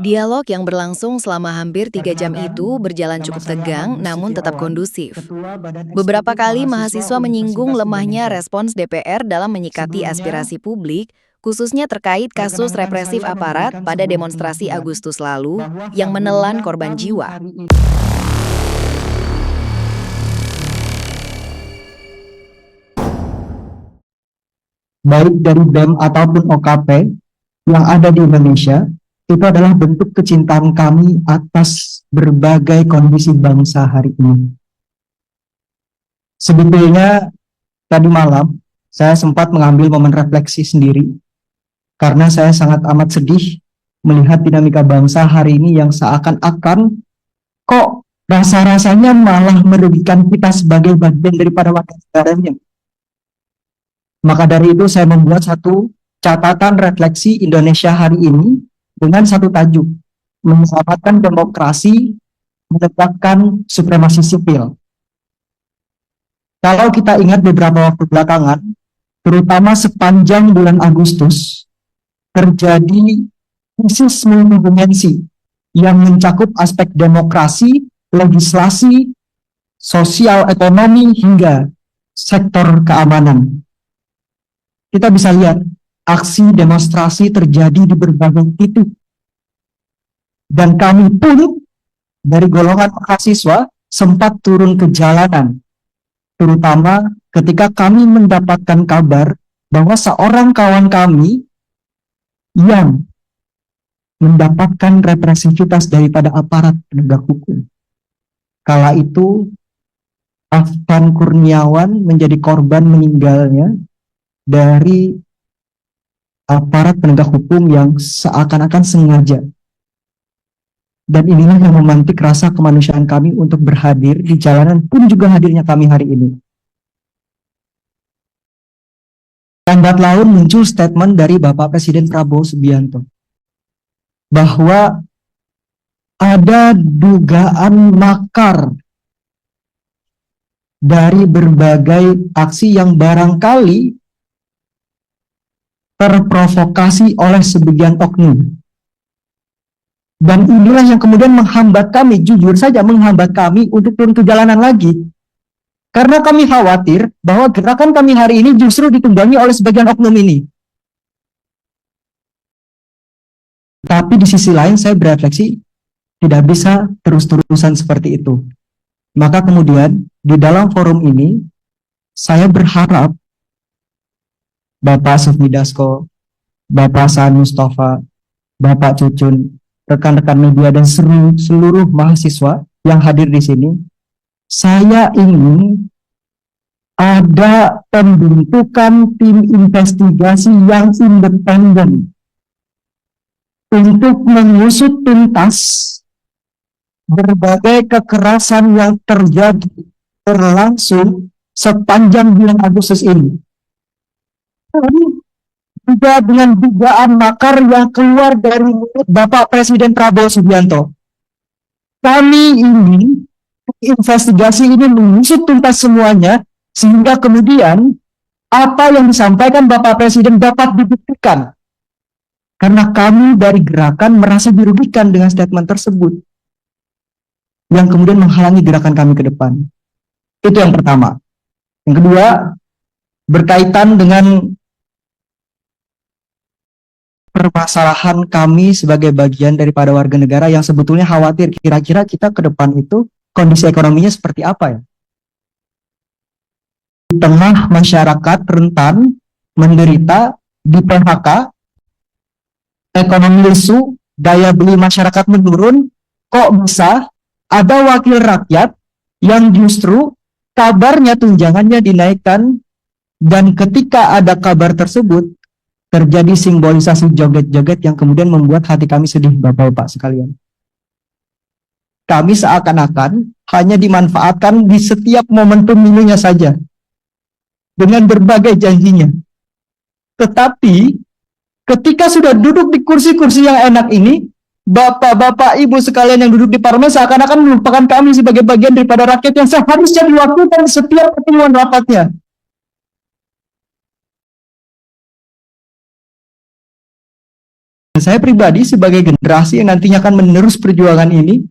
Dialog yang berlangsung selama hampir 3 jam Karena kan itu berjalan cukup nama saya tegang Agus namun tetap Setiawan, kondusif. Ketua Badan Beberapa Eksekutif kali Mahasiswa mahasiswa menyinggung Universitas lemahnya Indonesia. respons DPR dalam menyikapi Sebelumnya, aspirasi publik, khususnya terkait kasus perkenankan represif saya aparat memberikan pada sebuah demonstrasi pengakuan Agustus lalu bahwa yang menelan Februari korban kami jiwa. hari ini baik dari BEM ataupun OKP yang ada di Indonesia itu adalah bentuk kecintaan kami atas berbagai kondisi bangsa hari ini. Sebetulnya tadi malam saya sempat mengambil momen refleksi sendiri karena saya sangat amat sedih melihat dinamika bangsa hari ini yang seakan-akan kok rasa-rasanya malah merugikan kita sebagai bagian daripada warga negaranya. Maka dari itu saya membuat satu catatan refleksi Indonesia hari ini dengan satu tajuk, menyelamatkan demokrasi, menegakkan supremasi sipil. Kalau kita ingat beberapa waktu belakangan, terutama sepanjang bulan Agustus, terjadi krisis multidimensi yang mencakup aspek demokrasi, legislasi, sosial, ekonomi, hingga sektor keamanan. Kita bisa lihat aksi demonstrasi terjadi di berbagai titik. Dan kami pun dari golongan mahasiswa sempat turun ke jalanan, terutama ketika kami mendapatkan kabar bahwa seorang kawan kami yang mendapatkan represivitas daripada aparat penegak hukum. Kala itu Afan Kurniawan menjadi korban meninggalnya dari aparat penegak hukum yang seakan-akan sengaja. Dan inilah yang memantik rasa kemanusiaan kami untuk berhadir di jalanan pun juga hadirnya kami hari ini. Lambat laun muncul statement dari Bapak Presiden Prabowo Subianto bahwa ada dugaan makar dari berbagai aksi yang barangkali terprovokasi oleh sebagian oknum. Dan inilah yang kemudian menghambat kami, jujur saja menghambat kami untuk turun ke jalanan lagi. Karena kami khawatir bahwa gerakan kami hari ini justru ditunggangi oleh sebagian oknum ini. Tapi di sisi lain saya berefleksi, tidak bisa terus-terusan seperti itu. Maka kemudian di dalam forum ini, saya berharap Bapak Sufmi Dasko, Bapak Saan Mustafa, Bapak Cucun, rekan-rekan media dan seluruh mahasiswa yang hadir di sini, saya ingin ada pembentukan tim investigasi yang independen untuk mengusut tuntas berbagai kekerasan yang terjadi berlangsung sepanjang bulan Agustus ini. Juga dengan dugaan makar yang keluar dari mulut Bapak Presiden Prabowo Subianto. Kami ingin investigasi ini mengusut tuntas semuanya, sehingga kemudian apa yang disampaikan Bapak Presiden dapat dibuktikan. Karena kami dari gerakan merasa dirugikan dengan statement tersebut, yang kemudian menghalangi gerakan kami ke depan. Itu yang pertama. Yang kedua, berkaitan dengan permasalahan kami sebagai bagian daripada warga negara yang sebetulnya khawatir kira-kira kita ke depan itu kondisi ekonominya seperti apa ya. Di tengah masyarakat rentan, menderita, di PHK, ekonomi lesu, daya beli masyarakat menurun, kok bisa ada wakil rakyat yang justru kabarnya tunjangannya dinaikkan, dan ketika ada kabar tersebut terjadi simbolisasi joget-joget yang kemudian membuat hati kami sedih, Bapak-Bapak sekalian. Kami seakan-akan hanya dimanfaatkan di setiap momentum milunya saja, dengan berbagai janjinya. Tetapi, ketika sudah duduk di kursi-kursi yang enak ini, Bapak-Bapak, Ibu sekalian yang duduk di parlemen seakan-akan melupakan kami sebagai bagian daripada rakyat yang seharusnya diwakilkan di setiap pertemuan rapatnya. Saya pribadi sebagai generasi yang nantinya akan menerus perjuangan ini,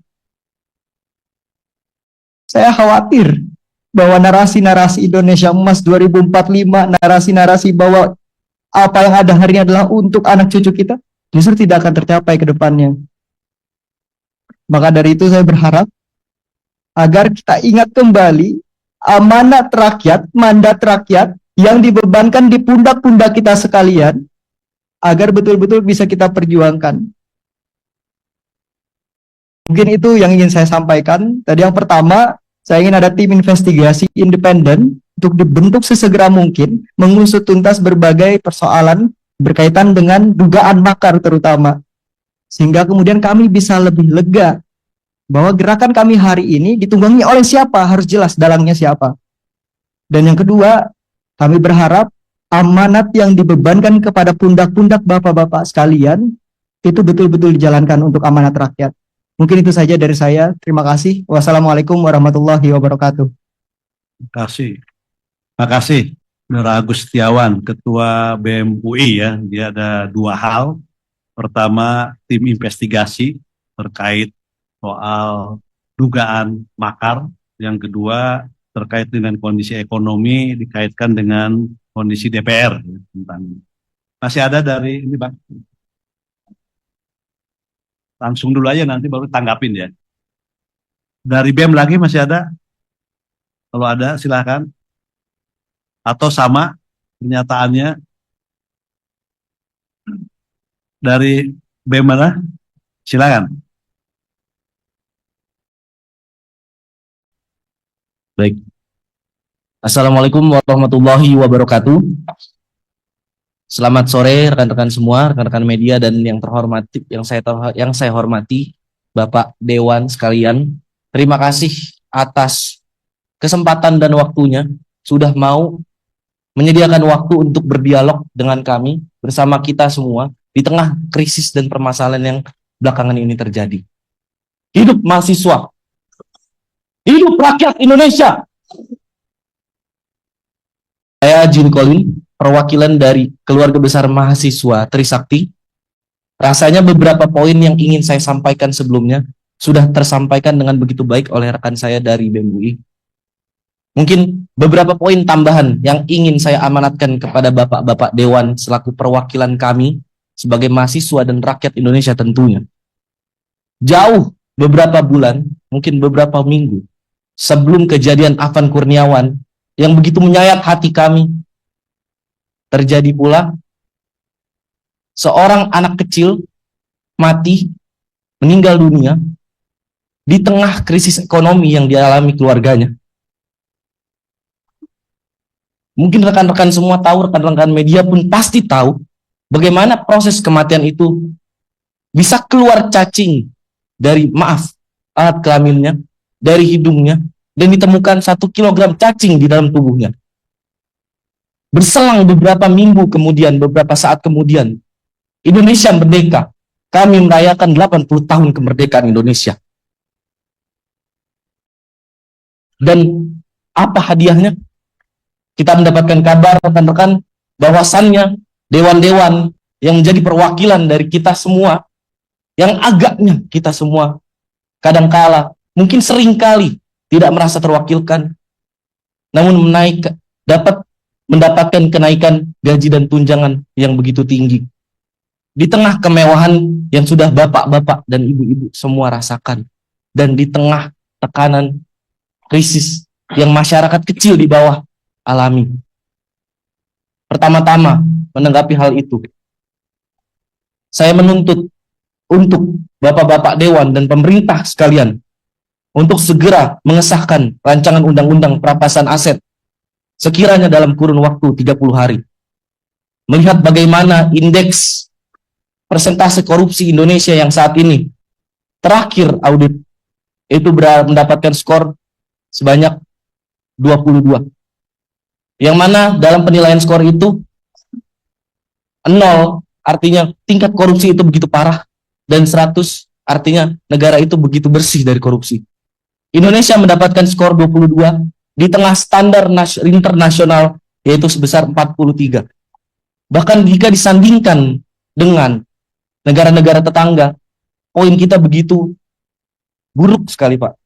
saya khawatir bahwa narasi-narasi Indonesia Emas 2045, narasi-narasi bahwa apa yang ada hari ini adalah untuk anak cucu kita, justru tidak akan tercapai ke depannya. Maka dari itu saya berharap agar kita ingat kembali amanat rakyat, mandat rakyat yang dibebankan di pundak-pundak kita sekalian, agar betul-betul bisa kita perjuangkan. Mungkin itu yang ingin saya sampaikan. Tadi yang pertama, saya ingin ada tim investigasi independen untuk dibentuk sesegera mungkin, mengusut tuntas berbagai persoalan berkaitan dengan dugaan makar terutama. Sehingga kemudian kami bisa lebih lega bahwa gerakan kami hari ini ditunggangi oleh siapa, harus jelas dalangnya siapa. Dan yang kedua, kami berharap amanat yang dibebankan kepada pundak-pundak bapak-bapak sekalian itu betul-betul dijalankan untuk amanat rakyat. Mungkin itu saja dari saya. Terima kasih. Wassalamualaikum warahmatullahi wabarakatuh. Terima kasih. Terima kasih, Saudara Agus Setiawan, Ketua BEM UI ya. Dia ada dua hal. Pertama, tim investigasi terkait soal dugaan makar. Yang kedua, terkait dengan kondisi ekonomi dikaitkan dengan kondisi DPR tentang. Masih ada dari ini Bang? Langsung dulu aja nanti baru tanggapin ya. Dari BEM lagi masih ada? Kalau ada silakan. Atau sama pernyataannya dari BEM mana? Silakan. Baik. Assalamualaikum warahmatullahi wabarakatuh. Selamat sore rekan-rekan semua, rekan-rekan media dan yang terhormati, yang saya hormati, Bapak Dewan sekalian. Terima kasih atas kesempatan dan waktunya sudah mau menyediakan waktu untuk berdialog dengan kami bersama kita semua di tengah krisis dan permasalahan yang belakangan ini terjadi. Hidup mahasiswa. Hidup rakyat Indonesia. Saya Jin Colin, perwakilan dari keluarga besar mahasiswa Trisakti. Rasanya beberapa poin yang ingin saya sampaikan sebelumnya sudah tersampaikan dengan begitu baik oleh rekan saya dari BEM UI. Mungkin beberapa poin tambahan yang ingin saya amanatkan kepada Bapak-Bapak Dewan selaku perwakilan kami sebagai mahasiswa dan rakyat Indonesia tentunya. Jauh beberapa bulan, mungkin beberapa minggu, sebelum kejadian Afan Kurniawan yang begitu menyayat hati kami, terjadi pula seorang anak kecil mati, meninggal dunia di tengah krisis ekonomi yang dialami keluarganya. Mungkin rekan-rekan semua tahu, rekan-rekan media pun pasti tahu bagaimana proses kematian itu bisa keluar cacing dari, alat kelaminnya, dari hidungnya, dan ditemukan 1 kilogram cacing di dalam tubuhnya. Berselang beberapa minggu kemudian, beberapa saat kemudian, Indonesia merdeka. Kami merayakan 80 tahun kemerdekaan Indonesia. Dan apa hadiahnya? Kita mendapatkan kabar rekan-rekan bahwasannya dewan-dewan yang menjadi perwakilan dari kita semua, yang agaknya kita semua kadangkala, mungkin seringkali tidak merasa terwakilkan, namun dapat mendapatkan kenaikan gaji dan tunjangan yang begitu tinggi. Di tengah kemewahan yang sudah bapak-bapak dan ibu-ibu semua rasakan, dan di tengah tekanan krisis yang masyarakat kecil di bawah alami. Pertama-tama menanggapi hal itu, saya menuntut untuk bapak-bapak dewan dan pemerintah sekalian untuk segera mengesahkan rancangan undang-undang perampasan aset sekiranya dalam kurun waktu 30 hari. Melihat bagaimana indeks persentase korupsi Indonesia yang saat ini terakhir audit itu mendapatkan skor sebanyak 22. Yang mana dalam penilaian skor itu 0 artinya tingkat korupsi itu begitu parah, dan 100 artinya negara itu begitu bersih dari korupsi. Indonesia mendapatkan skor 22 di tengah standar internasional yaitu sebesar 43. Bahkan jika disandingkan dengan negara-negara tetangga, poin kita begitu buruk sekali, Pak.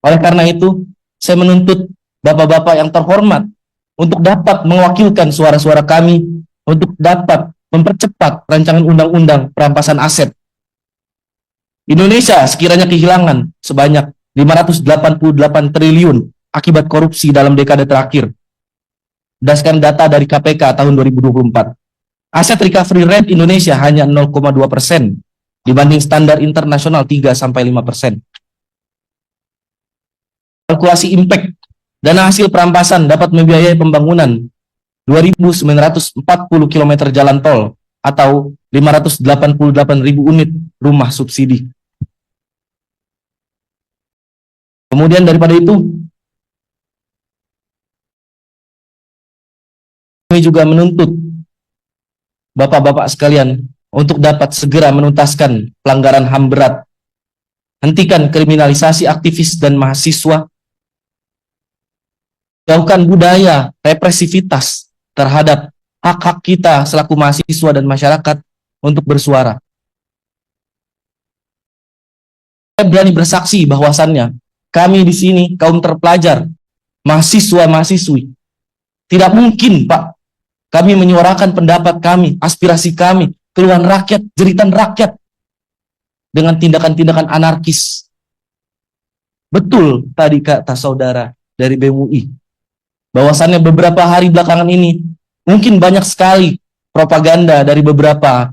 Oleh karena itu, saya menuntut Bapak-Bapak yang terhormat untuk dapat mewakilkan suara-suara kami, untuk dapat mempercepat rancangan undang-undang perampasan aset. Indonesia sekiranya kehilangan sebanyak 588 triliun akibat korupsi dalam dekade terakhir. Berdasarkan data dari KPK tahun 2024, aset recovery rate Indonesia hanya 0,2% dibanding standar internasional 3-5%. Kalkulasi impact, dana hasil perampasan dapat membiayai pembangunan 2.940 km jalan tol atau 588.000 unit rumah subsidi. Kemudian daripada itu, kami juga menuntut Bapak-bapak sekalian untuk dapat segera menuntaskan pelanggaran HAM berat, hentikan kriminalisasi aktivis dan mahasiswa, jauhkan budaya represivitas terhadap hak-hak kita selaku mahasiswa dan masyarakat untuk bersuara. Saya berani bersaksi bahwasannya kami di sini kaum terpelajar, mahasiswa-mahasiswi, tidak mungkin, Pak, kami menyuarakan pendapat kami, aspirasi kami, keluhan rakyat, jeritan rakyat dengan tindakan-tindakan anarkis. Betul tadi kata saudara dari BEM UI, bahwasannya beberapa hari belakangan ini mungkin banyak sekali propaganda dari beberapa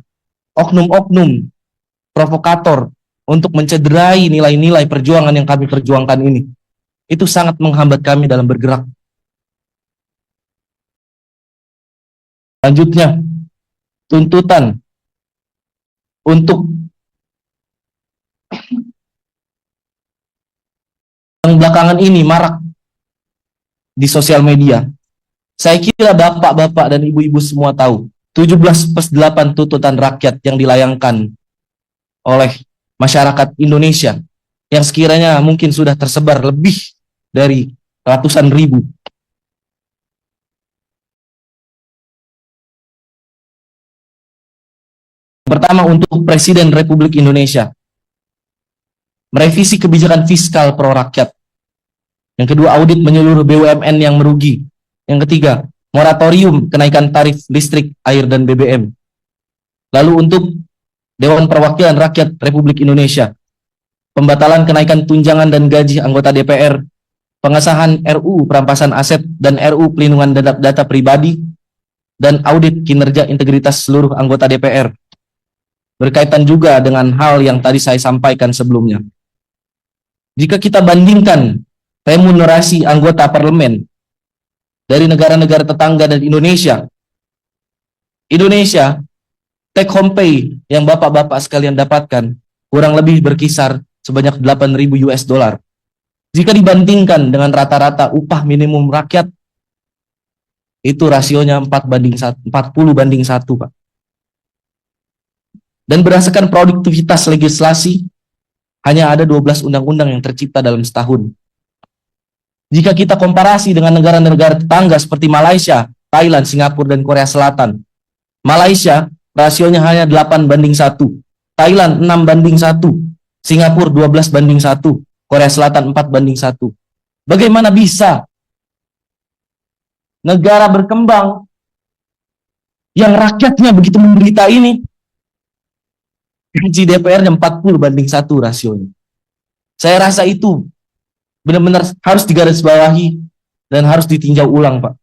oknum-oknum provokator untuk mencederai nilai-nilai perjuangan yang kami perjuangkan ini. Itu sangat menghambat kami dalam bergerak. Selanjutnya, tuntutan untuk yang belakangan ini marak di sosial media. Saya kira bapak-bapak dan ibu-ibu semua tahu 17+8 tuntutan rakyat yang dilayangkan oleh masyarakat Indonesia yang sekiranya mungkin sudah tersebar lebih dari ratusan ribu. Pertama, untuk Presiden Republik Indonesia, merevisi kebijakan fiskal pro rakyat. Yang kedua, audit menyeluruh BUMN yang merugi. Yang ketiga, moratorium kenaikan tarif listrik, air, dan BBM. Lalu untuk Dewan Perwakilan Rakyat Republik Indonesia, pembatalan kenaikan tunjangan dan gaji anggota DPR, pengesahan RUU perampasan aset dan RUU pelindungan data pribadi, dan audit kinerja integritas seluruh anggota DPR. Berkaitan juga dengan hal yang tadi saya sampaikan sebelumnya. Jika kita bandingkan remunerasi anggota parlemen dari negara-negara tetangga dan Indonesia, take home pay yang bapak-bapak sekalian dapatkan kurang lebih berkisar sebanyak 8.000 US dollar. Jika dibandingkan dengan rata-rata upah minimum rakyat, itu rasionya 40 banding 1, Pak. Dan berdasarkan produktivitas legislasi, hanya ada 12 undang-undang yang tercipta dalam setahun. Jika kita komparasi dengan negara-negara tetangga seperti Malaysia, Thailand, Singapura, dan Korea Selatan, Malaysia rasionya hanya 8 banding 1, Thailand 6 banding 1, Singapura 12 banding 1, Korea Selatan 4 banding 1. Bagaimana bisa negara berkembang yang rakyatnya begitu menderita ini, gaji DPR-nya 40 banding 1 rasionya. Saya rasa itu benar-benar harus digarisbawahi dan harus ditinjau ulang, Pak.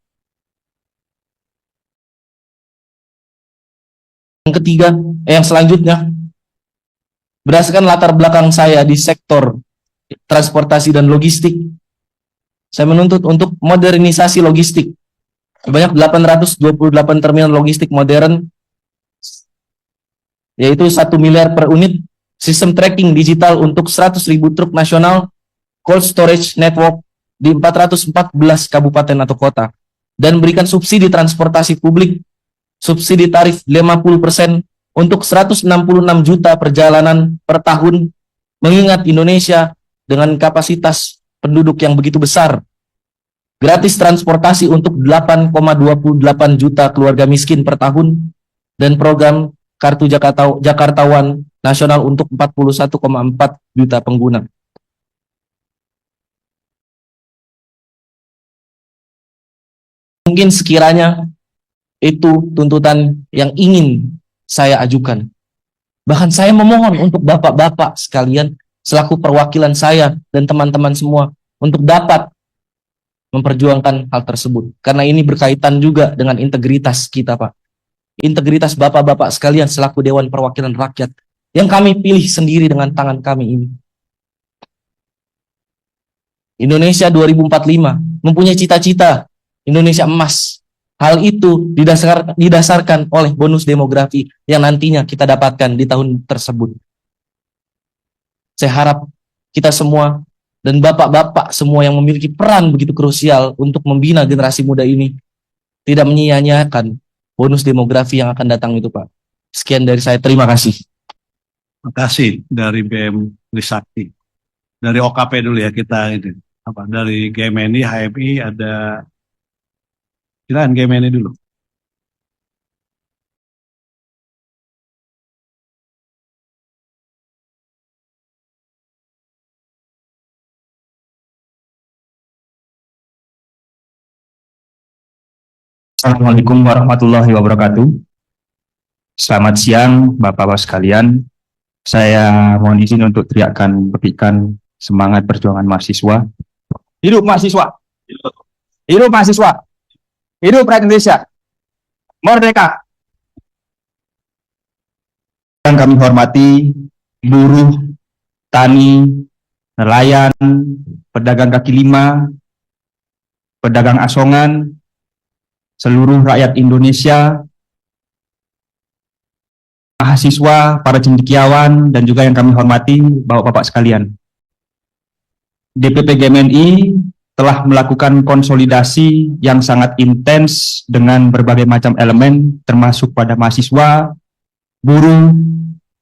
Yang selanjutnya, berdasarkan latar belakang saya di sektor transportasi dan logistik, saya menuntut untuk modernisasi logistik. Sebanyak 828 terminal logistik modern, yaitu 1 miliar per unit, sistem tracking digital untuk 100.000 truk nasional, cold storage network di 414 kabupaten atau kota, dan berikan subsidi transportasi publik, subsidi tarif 50% untuk 166 juta perjalanan per tahun, mengingat Indonesia dengan kapasitas penduduk yang begitu besar. Gratis transportasi untuk 8,28 juta keluarga miskin per tahun, dan program kartu Jakartawan nasional untuk 41,4 juta pengguna. Mungkin sekiranya itu tuntutan yang ingin saya ajukan. Bahkan saya memohon untuk bapak-bapak sekalian selaku perwakilan saya dan teman-teman semua untuk dapat memperjuangkan hal tersebut. Karena ini berkaitan juga dengan integritas kita, Pak. Integritas bapak-bapak sekalian selaku Dewan Perwakilan Rakyat yang kami pilih sendiri dengan tangan kami ini. Indonesia 2045 mempunyai cita-cita Indonesia emas. Hal itu didasarkan oleh bonus demografi yang nantinya kita dapatkan di tahun tersebut. Saya harap kita semua dan bapak-bapak semua yang memiliki peran begitu krusial untuk membina generasi muda ini tidak menyia-nyiakan bonus demografi yang akan datang itu, Pak. Sekian dari saya, terima kasih. Terima kasih dari BM Trisakti. Dari OKP dulu ya kita ini. Dari GMNI, HMI ada. Silakan GMNI dulu. Assalamualaikum warahmatullahi wabarakatuh. Selamat siang Bapak-Bapak sekalian. Saya mohon izin untuk teriakkan petikan semangat perjuangan mahasiswa. Hidup mahasiswa. Hidup mahasiswa. Hidup rakyat Indonesia. Merdeka. Yang kami hormati buruh, tani, nelayan, pedagang kaki lima, pedagang asongan, seluruh rakyat Indonesia, mahasiswa, para cendekiawan, dan juga yang kami hormati Bapak-Bapak sekalian. DPP GMNI telah melakukan konsolidasi yang sangat intens dengan berbagai macam elemen, termasuk pada mahasiswa, buruh,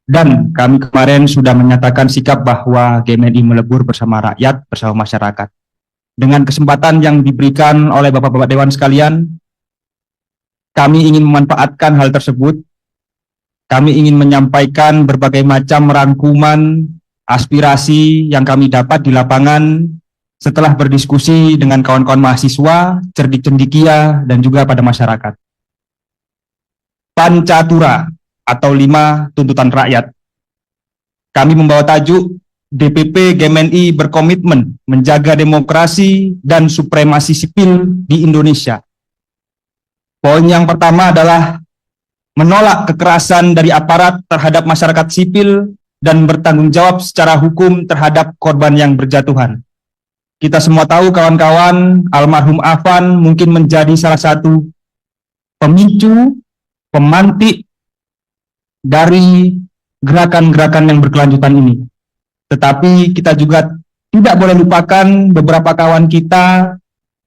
dan kami kemarin sudah menyatakan sikap bahwa GMNI melebur bersama rakyat, bersama masyarakat. Dengan kesempatan yang diberikan oleh Bapak-Bapak Dewan sekalian, kami ingin memanfaatkan hal tersebut. Kami ingin menyampaikan berbagai macam rangkuman, aspirasi yang kami dapat di lapangan setelah berdiskusi dengan kawan-kawan mahasiswa, cerdik-cendikia, dan juga pada masyarakat. Pancatura atau 5 tuntutan rakyat. Kami membawa tajuk DPP GMNI berkomitmen menjaga demokrasi dan supremasi sipil di Indonesia. Poin yang pertama adalah menolak kekerasan dari aparat terhadap masyarakat sipil dan bertanggung jawab secara hukum terhadap korban yang berjatuhan. Kita semua tahu kawan-kawan, almarhum Afan mungkin menjadi salah satu pemicu, pemantik dari gerakan-gerakan yang berkelanjutan ini. Tetapi kita juga tidak boleh lupakan beberapa kawan kita,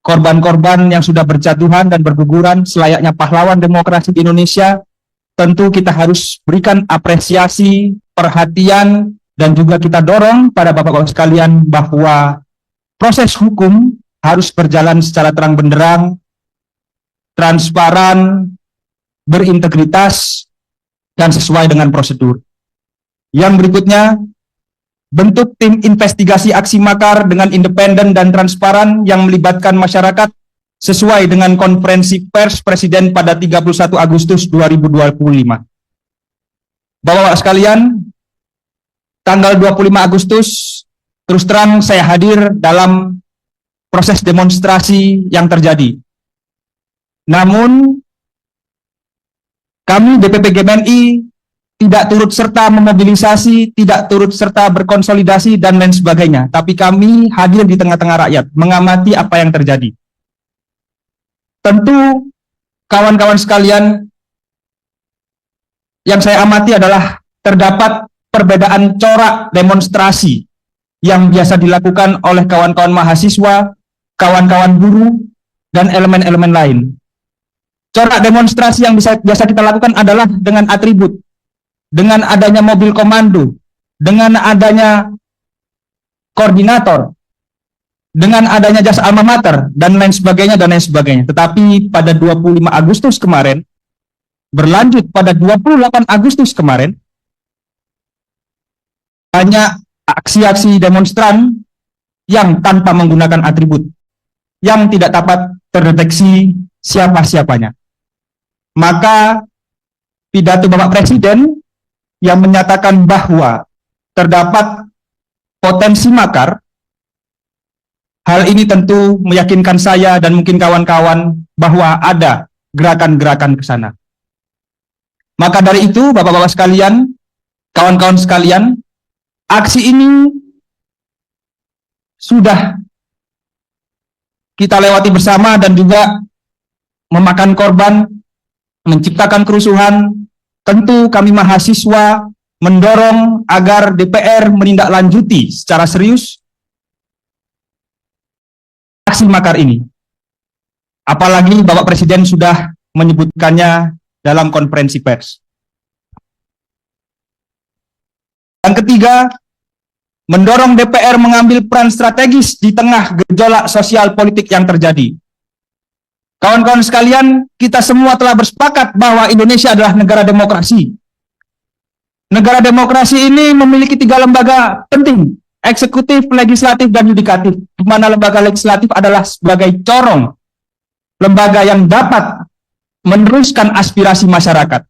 korban-korban yang sudah berjatuhan dan berguguran selayaknya pahlawan demokrasi di Indonesia. Tentu kita harus berikan apresiasi, perhatian, dan juga kita dorong pada Bapak-Bapak sekalian bahwa proses hukum harus berjalan secara terang benderang, transparan, berintegritas, dan sesuai dengan prosedur. Yang berikutnya, bentuk tim investigasi aksi makar dengan independen dan transparan yang melibatkan masyarakat sesuai dengan konferensi pers Presiden pada 31 Agustus 2025. Bapak-bapak sekalian, tanggal 25 Agustus, terus terang saya hadir dalam proses demonstrasi yang terjadi. Namun, kami DPP GMNI tidak turut serta memobilisasi, tidak turut serta berkonsolidasi, dan lain sebagainya. Tapi kami hadir di tengah-tengah rakyat, mengamati apa yang terjadi. Tentu, kawan-kawan sekalian, yang saya amati adalah terdapat perbedaan corak demonstrasi yang biasa dilakukan oleh kawan-kawan mahasiswa, kawan-kawan buruh, dan elemen-elemen lain. Corak demonstrasi yang biasa kita lakukan adalah dengan atribut, dengan adanya mobil komando, dengan adanya koordinator, dengan adanya jas alma mater, dan lain sebagainya, dan lain sebagainya. Tetapi pada 25 Agustus kemarin, berlanjut pada 28 Agustus kemarin, banyak aksi-aksi demonstran yang tanpa menggunakan atribut, yang tidak dapat terdeteksi siapa-siapanya. Maka pidato Bapak Presiden yang menyatakan bahwa terdapat potensi makar, hal ini tentu meyakinkan saya dan mungkin kawan-kawan bahwa ada gerakan-gerakan ke sana. Maka dari itu, Bapak-Bapak sekalian, kawan-kawan sekalian, aksi ini sudah kita lewati bersama dan juga memakan korban, menciptakan kerusuhan. Tentu kami mahasiswa mendorong agar DPR menindaklanjuti secara serius aksi makar ini. Apalagi Bapak Presiden sudah menyebutkannya dalam konferensi pers. Yang ketiga, mendorong DPR mengambil peran strategis di tengah gejolak sosial politik yang terjadi. Kawan-kawan sekalian, kita semua telah bersepakat bahwa Indonesia adalah negara demokrasi. Negara demokrasi ini memiliki 3 lembaga penting, eksekutif, legislatif, dan yudikatif, di mana lembaga legislatif adalah sebagai corong, lembaga yang dapat meneruskan aspirasi masyarakat.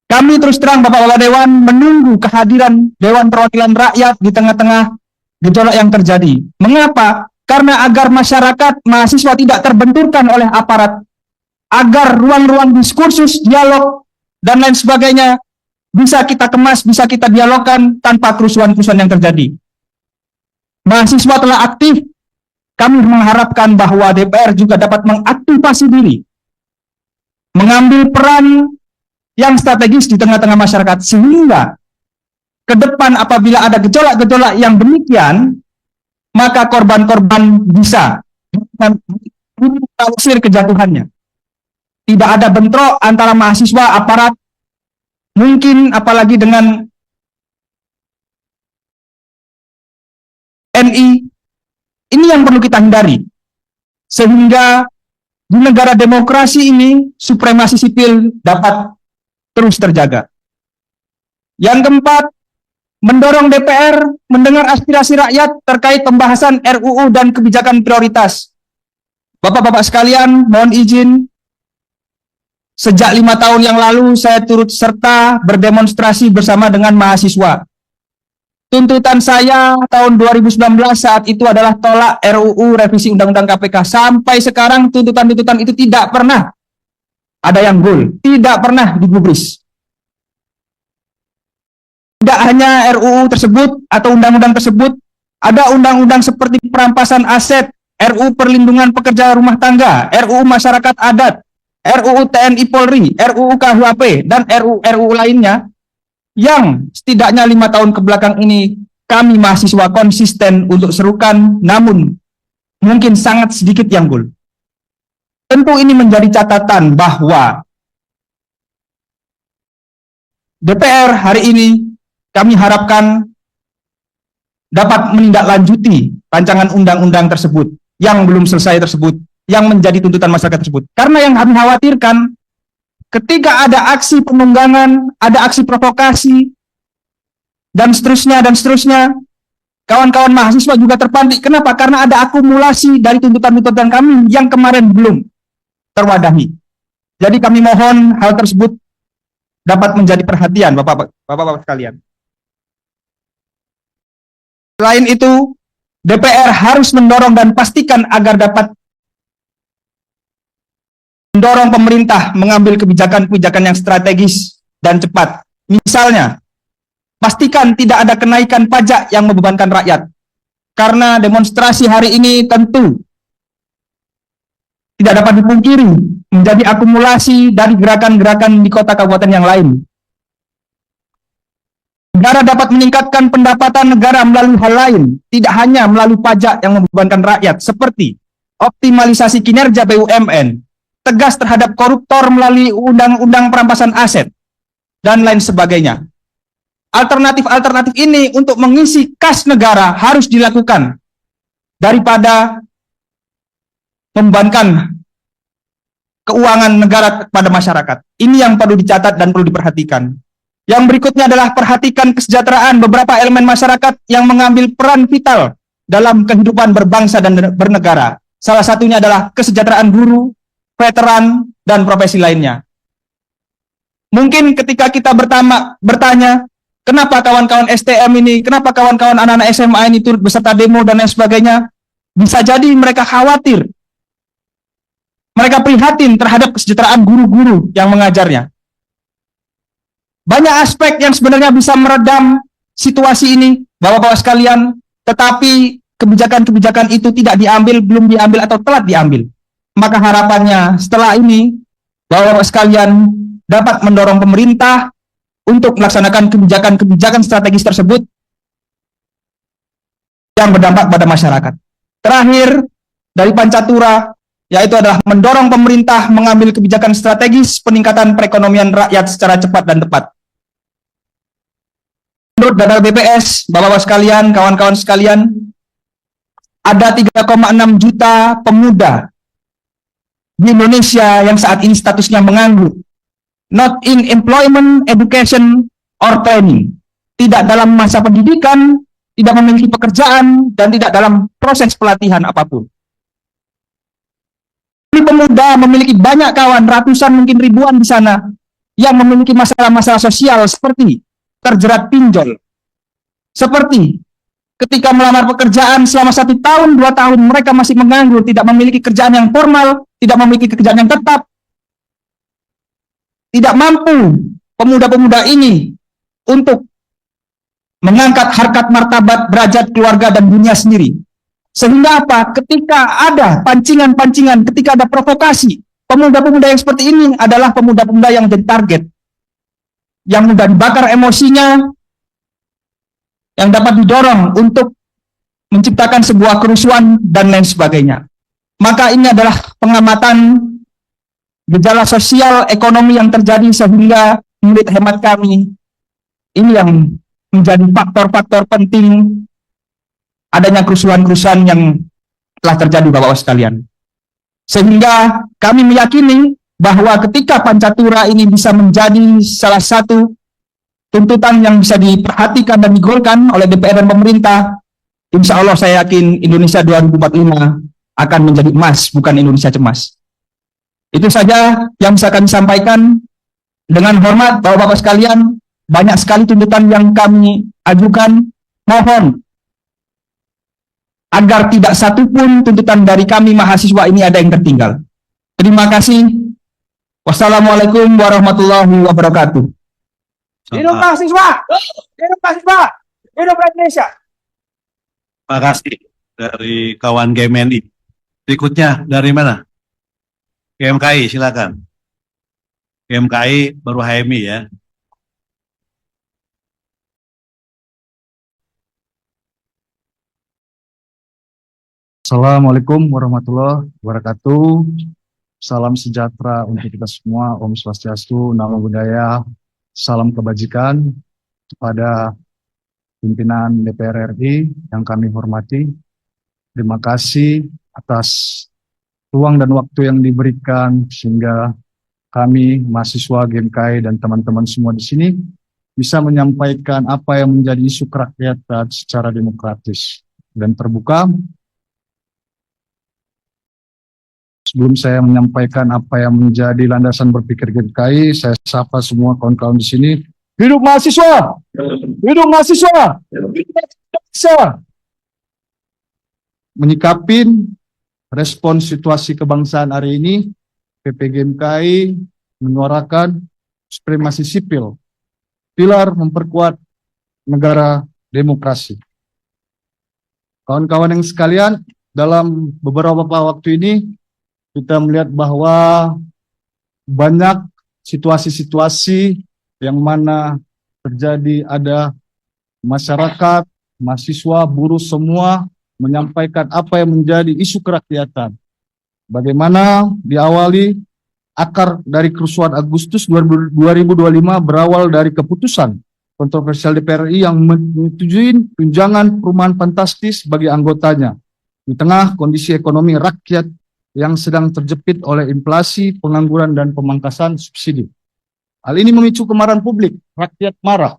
Kami terus terang Bapak-Bapak Dewan menunggu kehadiran Dewan Perwakilan Rakyat di tengah-tengah gejolak yang terjadi. Mengapa? Karena agar masyarakat, mahasiswa tidak terbenturkan oleh aparat, agar ruang-ruang diskursus, dialog, dan lain sebagainya bisa kita kemas, bisa kita dialogkan tanpa kerusuhan-kerusuhan yang terjadi. Mahasiswa telah aktif, kami mengharapkan bahwa DPR juga dapat mengaktifasi diri, mengambil peran yang strategis di tengah-tengah masyarakat, sehingga ke depan apabila ada gejolak-gejolak yang demikian, maka korban-korban bisa mengusir kejatuhannya. Tidak ada bentrok antara mahasiswa, aparat, mungkin apalagi dengan NI. Ini yang perlu kita hindari. Sehingga di negara demokrasi ini, supremasi sipil dapat terus terjaga. Yang keempat, mendorong DPR mendengar aspirasi rakyat terkait pembahasan RUU dan kebijakan prioritas. Bapak-bapak sekalian, mohon izin, sejak 5 tahun yang lalu saya turut serta berdemonstrasi bersama dengan mahasiswa. Tuntutan saya tahun 2019 saat itu adalah tolak RUU revisi Undang-Undang KPK. Sampai sekarang tuntutan-tuntutan itu tidak pernah ada yang goal, tidak pernah digubris. Tidak hanya RUU tersebut atau undang-undang tersebut, ada undang-undang seperti perampasan aset, RUU perlindungan pekerja rumah tangga, RUU masyarakat adat, RUU TNI Polri, RUU KUHP, dan RUU lainnya yang setidaknya 5 tahun kebelakang ini kami mahasiswa konsisten untuk serukan, namun mungkin sangat sedikit yang goal. Tentu ini menjadi catatan bahwa DPR hari ini kami harapkan dapat menindaklanjuti rancangan undang-undang tersebut yang belum selesai tersebut, yang menjadi tuntutan masyarakat tersebut. Karena yang kami khawatirkan, ketika ada aksi penunggangan, ada aksi provokasi, dan seterusnya, kawan-kawan mahasiswa juga terpantik. Kenapa? Karena ada akumulasi dari tuntutan-tuntutan kami yang kemarin belum terwadahi. Jadi kami mohon hal tersebut dapat menjadi perhatian Bapak-Bapak sekalian. Selain itu, DPR harus mendorong dan pastikan agar dapat mendorong pemerintah mengambil kebijakan-kebijakan yang strategis dan cepat. Misalnya, pastikan tidak ada kenaikan pajak yang membebankan rakyat. Karena demonstrasi hari ini tentu tidak dapat dipungkiri menjadi akumulasi dari gerakan-gerakan di kota kabupaten yang lain. Negara dapat meningkatkan pendapatan negara melalui hal lain, tidak hanya melalui pajak yang membebankan rakyat, seperti optimalisasi kinerja BUMN, tegas terhadap koruptor melalui undang-undang perampasan aset, dan lain sebagainya. Alternatif-alternatif ini untuk mengisi kas negara harus dilakukan daripada membebankan keuangan negara kepada masyarakat. Ini yang perlu dicatat dan perlu diperhatikan. Yang berikutnya adalah perhatikan kesejahteraan beberapa elemen masyarakat yang mengambil peran vital dalam kehidupan berbangsa dan bernegara. Salah satunya adalah kesejahteraan guru, veteran, dan profesi lainnya. Mungkin ketika kita bertanya, kenapa kawan-kawan STM ini, kenapa kawan-kawan anak-anak SMA ini turut beserta demo dan lain sebagainya, bisa jadi mereka khawatir. Mereka prihatin terhadap kesejahteraan guru-guru yang mengajarnya. Banyak aspek yang sebenarnya bisa meredam situasi ini, Bapak-Bapak sekalian, tetapi kebijakan-kebijakan itu tidak diambil, belum diambil, atau telat diambil. Maka harapannya setelah ini, Bapak-Bapak sekalian dapat mendorong pemerintah untuk melaksanakan kebijakan-kebijakan strategis tersebut yang berdampak pada masyarakat. Terakhir, dari Pancatura, yaitu adalah mendorong pemerintah mengambil kebijakan strategis peningkatan perekonomian rakyat secara cepat dan tepat. Menurut data BPS, Bapak-Bapak sekalian, kawan-kawan sekalian, ada 3,6 juta pemuda di Indonesia yang saat ini statusnya menganggur, not in employment, education, or training, tidak dalam masa pendidikan, tidak memiliki pekerjaan, dan tidak dalam proses pelatihan apapun. Ini pemuda memiliki banyak kawan, ratusan mungkin ribuan di sana, yang memiliki masalah-masalah sosial seperti terjerat pinjol, seperti ketika melamar pekerjaan selama 1 tahun, 2 tahun, mereka masih menganggur, tidak memiliki kerjaan yang formal, tidak memiliki pekerjaan yang tetap, tidak mampu pemuda-pemuda ini untuk mengangkat harkat martabat, derajat keluarga dan dunia sendiri. Sehingga apa? Ketika ada pancingan-pancingan, ketika ada provokasi, pemuda-pemuda yang seperti ini adalah pemuda-pemuda yang jadi target, yang mudah dibakar emosinya, yang dapat didorong untuk menciptakan sebuah kerusuhan dan lain sebagainya. Maka ini adalah pengamatan gejala sosial ekonomi yang terjadi, sehingga menurut hemat kami ini yang menjadi faktor-faktor penting adanya kerusuhan-kerusuhan yang telah terjadi, Bapak-Bapak sekalian. Sehingga kami meyakini bahwa ketika Pancatura ini bisa menjadi salah satu tuntutan yang bisa diperhatikan dan digolkan oleh DPR dan pemerintah, insya Allah saya yakin Indonesia 2045 akan menjadi emas, bukan Indonesia cemas. Itu saja yang bisa kami sampaikan. Dengan hormat, Bapak-Bapak sekalian, banyak sekali tuntutan yang kami ajukan. Mohon agar tidak satupun tuntutan dari kami mahasiswa ini ada yang tertinggal. Terima kasih. Wassalamualaikum warahmatullahi wabarakatuh. Hidup mahasiswa! Hidup mahasiswa! Hidup Indonesia! Terima kasih dari kawan GMNI. Berikutnya dari mana? GMKI, silakan. GMKI baru HMI ya. Assalamualaikum warahmatullahi wabarakatuh. Salam sejahtera untuk kita semua. Om Swastiastu, Namo Buddhaya, salam kebajikan kepada pimpinan DPR RI yang kami hormati. Terima kasih atas ruang dan waktu yang diberikan sehingga kami mahasiswa GMKI dan teman-teman semua di sini bisa menyampaikan apa yang menjadi isu kerakyatan secara demokratis dan terbuka. Sebelum saya menyampaikan apa yang menjadi landasan berpikir GMKI, saya sapa semua kawan-kawan di sini. Hidup mahasiswa! Hidup mahasiswa! Bisa menyikapin respon situasi kebangsaan hari ini, PP GMKI menyuarakan supremasi sipil, pilar memperkuat negara demokrasi. Kawan-kawan yang sekalian, dalam beberapa waktu ini kita melihat bahwa banyak situasi-situasi yang mana terjadi, ada masyarakat, mahasiswa, buruh semua menyampaikan apa yang menjadi isu kerakyatan. Bagaimana diawali akar dari kerusuhan Agustus 2025 berawal dari keputusan kontroversial DPR RI yang menyetujui tunjangan perumahan fantastis bagi anggotanya di tengah kondisi ekonomi rakyat yang sedang terjepit oleh inflasi, pengangguran, dan pemangkasan subsidi. Hal ini memicu kemarahan publik, rakyat marah,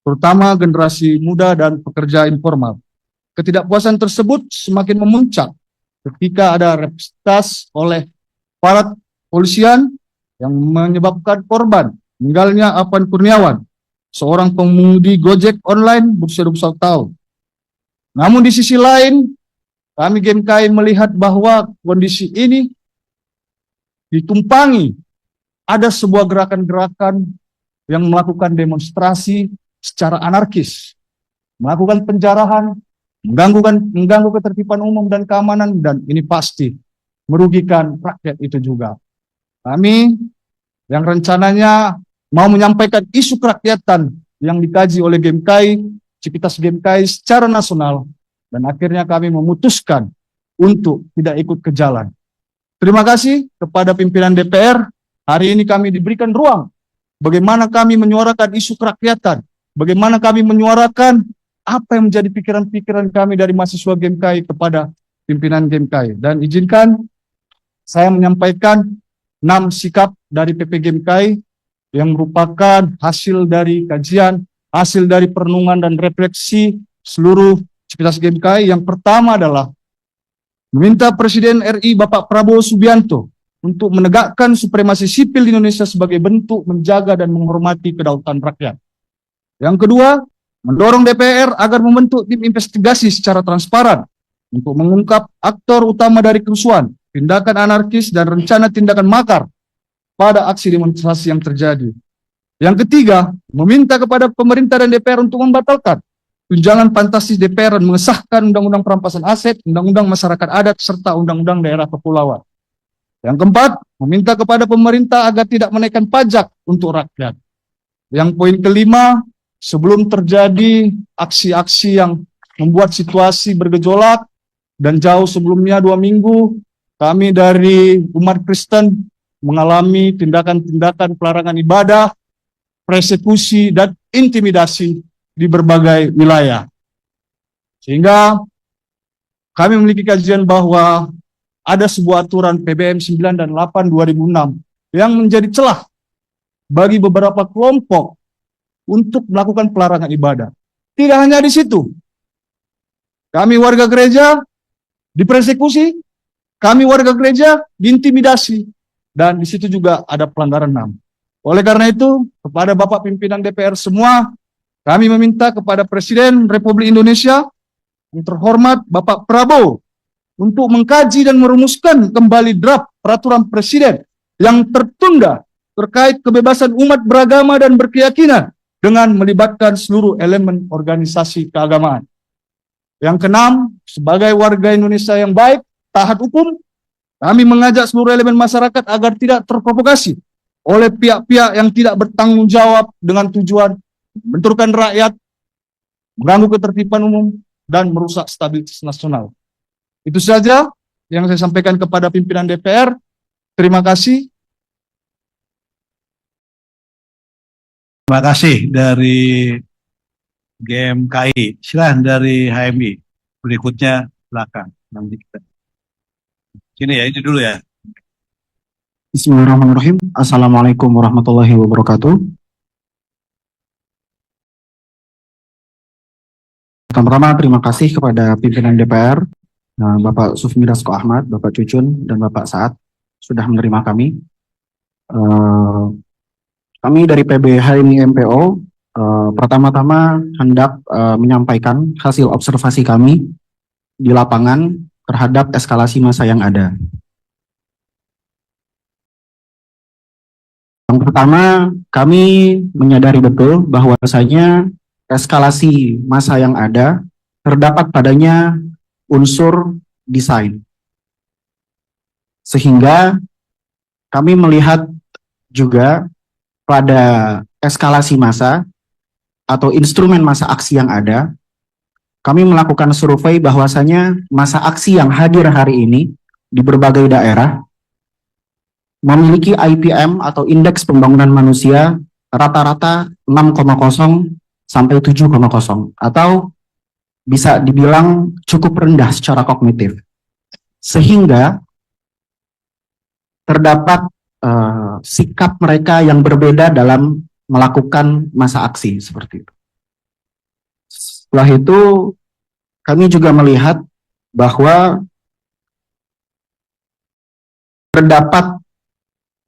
terutama generasi muda dan pekerja informal. Ketidakpuasan tersebut semakin memuncak ketika ada representasi oleh aparat polisian yang menyebabkan korban meninggalnya Apan Kurniawan, seorang pengemudi Gojek online berusia 21 tahun. Namun di sisi lain, kami GMKI melihat bahwa kondisi ini ditumpangi ada sebuah gerakan-gerakan yang melakukan demonstrasi secara anarkis, melakukan penjarahan, mengganggu ketertiban umum dan keamanan, dan ini pasti merugikan rakyat itu juga. Kami yang rencananya mau menyampaikan isu kerakyatan yang dikaji oleh GMKI, Civitas GMKI secara nasional, dan akhirnya kami memutuskan untuk tidak ikut ke jalan. Terima kasih kepada pimpinan DPR. Hari ini kami diberikan ruang bagaimana kami menyuarakan isu kerakyatan, bagaimana kami menyuarakan apa yang menjadi pikiran-pikiran kami dari mahasiswa GMKI kepada pimpinan GMKI. Dan izinkan saya menyampaikan 6 sikap dari PP GMKI yang merupakan hasil dari kajian, hasil dari perenungan dan refleksi seluruh Civitas GMKI. Yang pertama adalah meminta Presiden RI Bapak Prabowo Subianto untuk menegakkan supremasi sipil di Indonesia sebagai bentuk menjaga dan menghormati kedaulatan rakyat. Yang kedua, mendorong DPR agar membentuk tim investigasi secara transparan untuk mengungkap aktor utama dari kerusuhan, tindakan anarkis, dan rencana tindakan makar pada aksi demonstrasi yang terjadi. Yang ketiga, meminta kepada pemerintah dan DPR untuk membatalkan tunjangan fantastis DPR dan mengesahkan Undang-Undang Perampasan Aset, Undang-Undang Masyarakat Adat, serta Undang-Undang Daerah Kepulauan. Yang keempat, meminta kepada pemerintah agar tidak menaikkan pajak untuk rakyat. Yang poin kelima, sebelum terjadi aksi-aksi yang membuat situasi bergejolak, dan jauh sebelumnya 2 minggu, kami dari umat Kristen mengalami tindakan-tindakan pelarangan ibadah, persekusi, dan intimidasi di berbagai wilayah. Sehingga kami memiliki kajian bahwa ada sebuah aturan PBM 9 dan 8 2006 yang menjadi celah bagi beberapa kelompok untuk melakukan pelarangan ibadah. Tidak hanya di situ. Kami warga gereja dipersekusi, kami warga gereja diintimidasi, dan di situ juga ada pelanggaran HAM. Oleh karena itu, kepada Bapak pimpinan DPR semua, kami meminta kepada Presiden Republik Indonesia yang terhormat Bapak Prabowo untuk mengkaji dan merumuskan kembali draft peraturan Presiden yang tertunda terkait kebebasan umat beragama dan berkeyakinan dengan melibatkan seluruh elemen organisasi keagamaan. Yang keenam, sebagai warga Indonesia yang baik, taat hukum, kami mengajak seluruh elemen masyarakat agar tidak terprovokasi oleh pihak-pihak yang tidak bertanggung jawab dengan tujuan membenturkan rakyat, mengganggu ketertiban umum, dan merusak stabilitas nasional. Itu saja yang saya sampaikan kepada pimpinan DPR. Terima kasih. Terima kasih dari GMKI. Silahkan dari HMI. Berikutnya belakang. Nanti kita. Sini ya, ini dulu ya. Bismillahirrahmanirrahim. Assalamualaikum warahmatullahi wabarakatuh. Pertama-tama terima kasih kepada pimpinan DPR, Bapak Sufmi Dasko Ahmad, Bapak Cucun, dan Bapak Saad sudah menerima kami. Kami dari PB HMI MPO pertama-tama hendak menyampaikan hasil observasi kami di lapangan terhadap eskalasi massa yang ada. Yang pertama, kami menyadari betul bahwasanya eskalasi massa yang ada terdapat padanya unsur desain. Sehingga kami melihat juga pada eskalasi massa atau instrumen massa aksi yang ada, kami melakukan survei bahwasanya massa aksi yang hadir hari ini di berbagai daerah memiliki IPM atau indeks pembangunan manusia rata-rata 6,0 sampai 7,0 atau bisa dibilang cukup rendah secara kognitif. sehingga terdapat sikap mereka yang berbeda dalam melakukan masa aksi seperti itu. Setelah itu kami juga melihat bahwa terdapat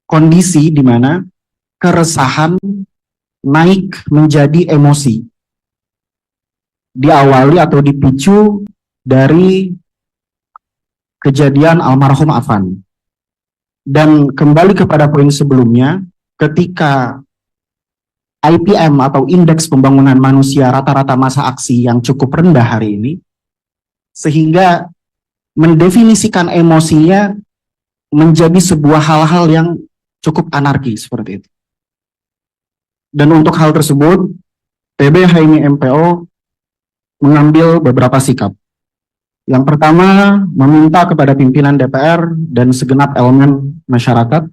kondisi di mana keresahan naik menjadi emosi. Diawali atau dipicu dari kejadian almarhum Afan. Dan kembali kepada poin sebelumnya, ketika IPM atau Indeks Pembangunan Manusia rata-rata masa aksi yang cukup rendah hari ini, sehingga mendefinisikan emosinya menjadi sebuah hal-hal yang cukup anarki seperti itu. Dan untuk hal tersebut, PB HMI MPO mengambil beberapa sikap. Yang pertama, meminta kepada pimpinan DPR dan segenap elemen masyarakat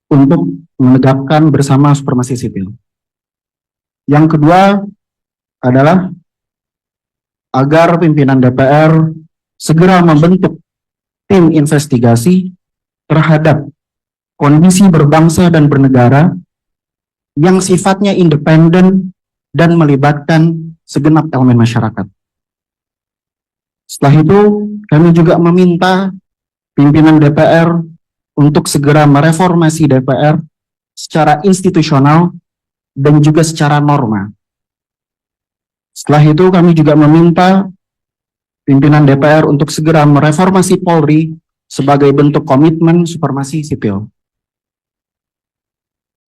untuk menegakkan bersama supremasi sipil. Yang kedua adalah agar pimpinan DPR segera membentuk tim investigasi terhadap kondisi berbangsa dan bernegara yang sifatnya independen dan melibatkan segenap elemen masyarakat. Setelah itu, kami juga meminta pimpinan DPR untuk segera mereformasi DPR secara institusional dan juga secara norma. Setelah itu, kami juga meminta pimpinan DPR untuk segera mereformasi Polri sebagai bentuk komitmen supremasi sipil.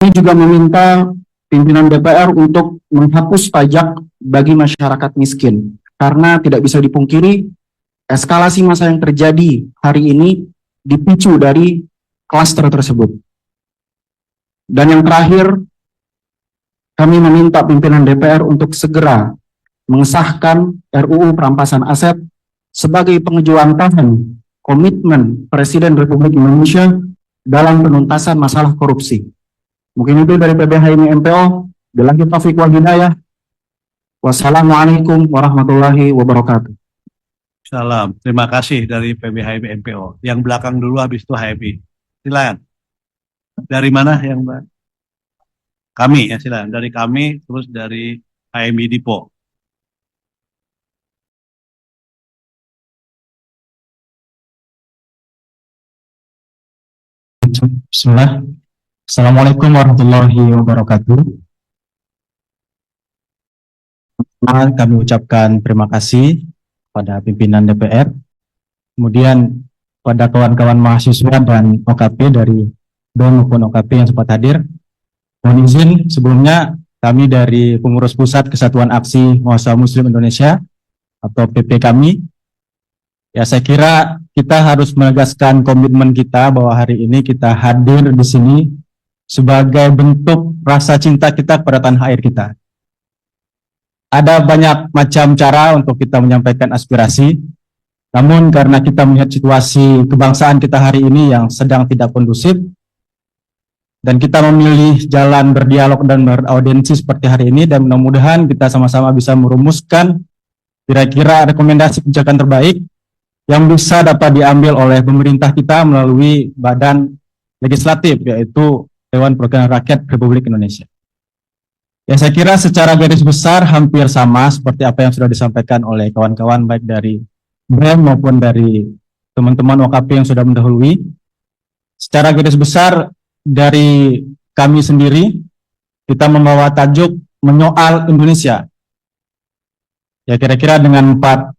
Kami juga meminta pimpinan DPR untuk menghapus pajak bagi masyarakat miskin, karena tidak bisa dipungkiri eskalasi massa yang terjadi hari ini dipicu dari klaster tersebut. Dan yang terakhir, kami meminta pimpinan DPR untuk segera mengesahkan RUU Perampasan Aset sebagai pengejuantahan komitmen Presiden Republik Indonesia dalam penuntasan masalah korupsi. Mungkin itu dari PB HMI MPO. Billahi taufiq wal hidayah. Wassalamualaikum warahmatullahi wabarakatuh. Salam. Terima kasih dari PB HMI MPO. Yang belakang dulu, habis itu HMI. Silakan. Dari mana yang Mbak? Kami ya, silakan. Dari kami, terus dari HMI Dipo. Bismillah. Assalamualaikum warahmatullahi wabarakatuh. Kami ucapkan terima kasih pada pimpinan DPR, kemudian pada kawan-kawan mahasiswa dan OKP dari BEM maupun OKP yang sempat hadir. Mohon izin sebelumnya kami dari Pengurus Pusat Kesatuan Aksi Mahasiswa Muslim Indonesia atau PP kami, ya saya kira kita harus menegaskan komitmen kita bahwa hari ini kita hadir di sini sebagai bentuk rasa cinta kita kepada tanah air kita. Ada banyak macam cara untuk kita menyampaikan aspirasi, namun karena kita melihat situasi kebangsaan kita hari ini yang sedang tidak kondusif, dan kita memilih jalan berdialog dan beraudiensi seperti hari ini, dan mudah-mudahan kita sama-sama bisa merumuskan kira-kira rekomendasi kebijakan terbaik yang bisa dapat diambil oleh pemerintah kita melalui badan legislatif, yaitu Dewan Perwakilan Rakyat Republik Indonesia. Ya, saya kira secara garis besar hampir sama seperti apa yang sudah disampaikan oleh kawan-kawan baik dari BEM maupun dari teman-teman OKP yang sudah mendahului. Secara garis besar dari kami sendiri, kita membawa tajuk menyoal Indonesia. Ya, kira-kira dengan 4